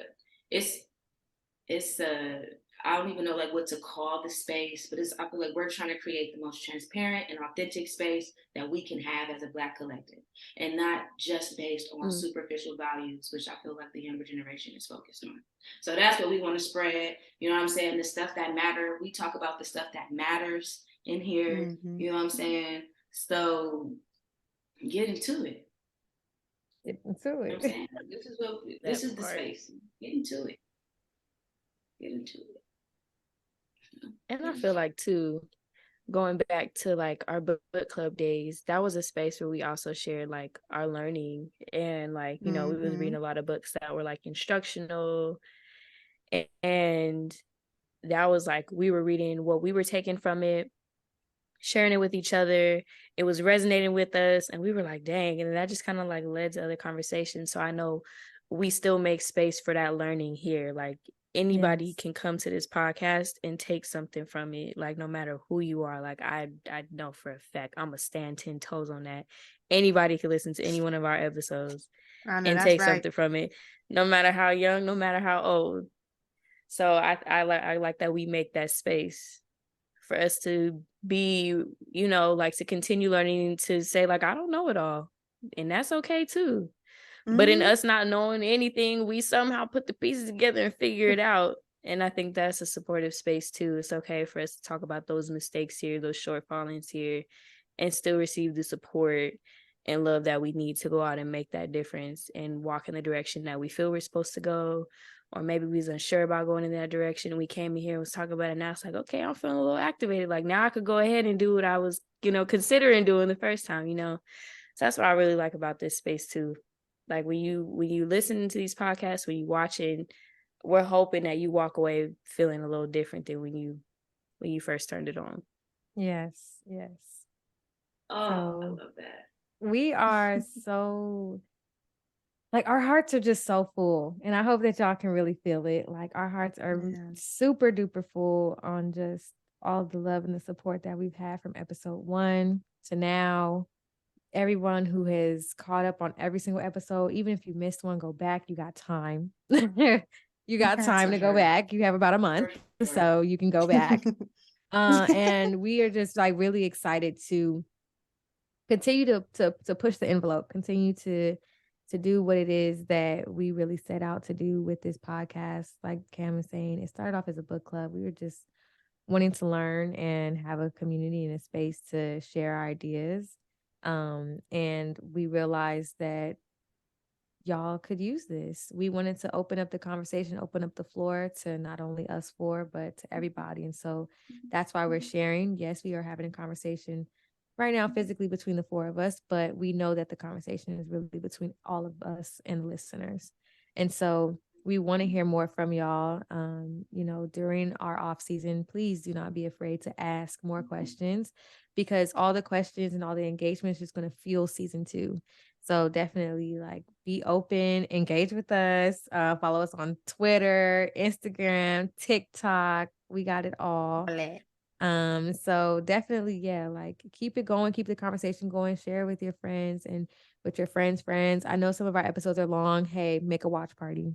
it's I don't even know like what to call the space, but I feel like we're trying to create the most transparent and authentic space that we can have as a Black collective, and not just based on superficial values, which I feel like the younger generation is focused on. So that's what we want to spread. You know what I'm saying? The stuff that matter. We talk about the stuff that matters in here. You know what I'm saying? So get into it. Get into it. You know what I'm saying? This is the space. Get into it. Get into it. And I feel like too, going back to like our book club days, that was a space where we also shared like our learning, and like, you know, we was reading a lot of books that were like instructional, and that was like, we were reading what we were taking from it, sharing it with each other. It was resonating with us, and we were like, dang. And that just kind of like led to other conversations. So I know we still make space for that learning here. Like, anybody can come to this podcast and take something from it, like no matter who you are. Like, I know for a fact, I'm gonna stand 10 toes on that. Anybody can listen to any one of our episodes and take something from it, no matter how young, no matter how old. So I like that we make that space for us to be, you know, like, to continue learning, to say like, I don't know it all, and that's okay too. But in us not knowing anything, we somehow put the pieces together and figure it out. And I think that's a supportive space too. It's okay for us to talk about those mistakes here, those shortfallings here, and still receive the support and love that we need to go out and make that difference and walk in the direction that we feel we're supposed to go, or maybe we was unsure about going in that direction. We came in here and was talking about it. Now it's like, okay, I'm feeling a little activated. Like now I could go ahead and do what I was, considering doing the first time, So that's what I really like about this space too. Like when you listen to these podcasts, when you watching, we're hoping that you walk away feeling a little different than when you first turned it on. Yes. Oh, I love that. We are so, like, our hearts are just so full, and I hope that y'all can really feel it. Like our hearts are super duper full on just all the love and the support that we've had from episode 1 to now. Everyone who has caught up on every single episode, even if you missed one, go back. You got time. You got time to go back. You have about a month, so you can go back. And we are just like really excited to continue to push the envelope, continue to do what it is that we really set out to do with this podcast. Like Cam is saying, it started off as a book club. We were just wanting to learn and have a community and a space to share our ideas. And we realized that y'all could use this. We wanted to open up the conversation, open up the floor to not only us four, but to everybody. And so that's why we're sharing. Yes, we are having a conversation right now physically between the four of us, but we know that the conversation is really between all of us and listeners. And so we want to hear more from y'all. During our off season, please do not be afraid to ask more questions, because all the questions and all the engagement is just going to fuel season 2. So definitely be open, engage with us, follow us on Twitter, Instagram, TikTok. We got it all. So definitely, keep it going, keep the conversation going, share with your friends and with your friends' friends. I know some of our episodes are long. Hey, make a watch party.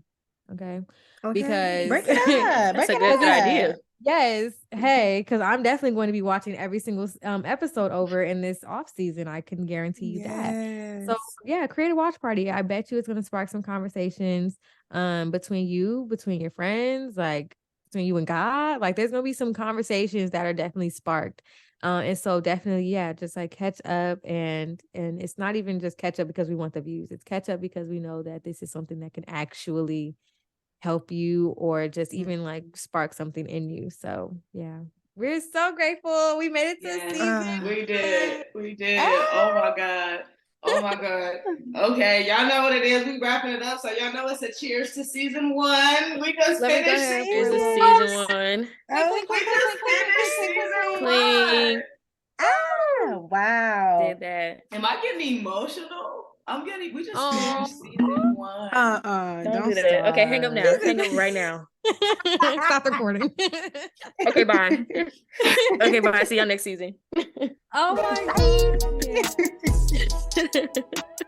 Okay. Because break it up. That's a good idea. Yes. Hey, because I'm definitely going to be watching every single episode over in this off season. I can guarantee you that. So yeah, create a watch party. I bet you it's going to spark some conversations between your friends, between you and God. There's going to be some conversations that are definitely sparked. And so definitely, just catch up, and it's not even just catch up because we want the views. It's catch up because we know that this is something that can actually help you or just even spark something in you. So yeah, we're so grateful we made it to season. We did. Oh my god. Okay, y'all know what it is. We wrapping it up, so y'all know it's a cheers to season 1. We just finished season 1. We just finished season 1. Clean. Oh wow. Did that. Am I getting emotional? We just finished season 1. Don't do that. Start. Okay, hang up now. Hang up right now. Stop recording. Okay, bye. Okay, bye. See y'all next season. Oh my God.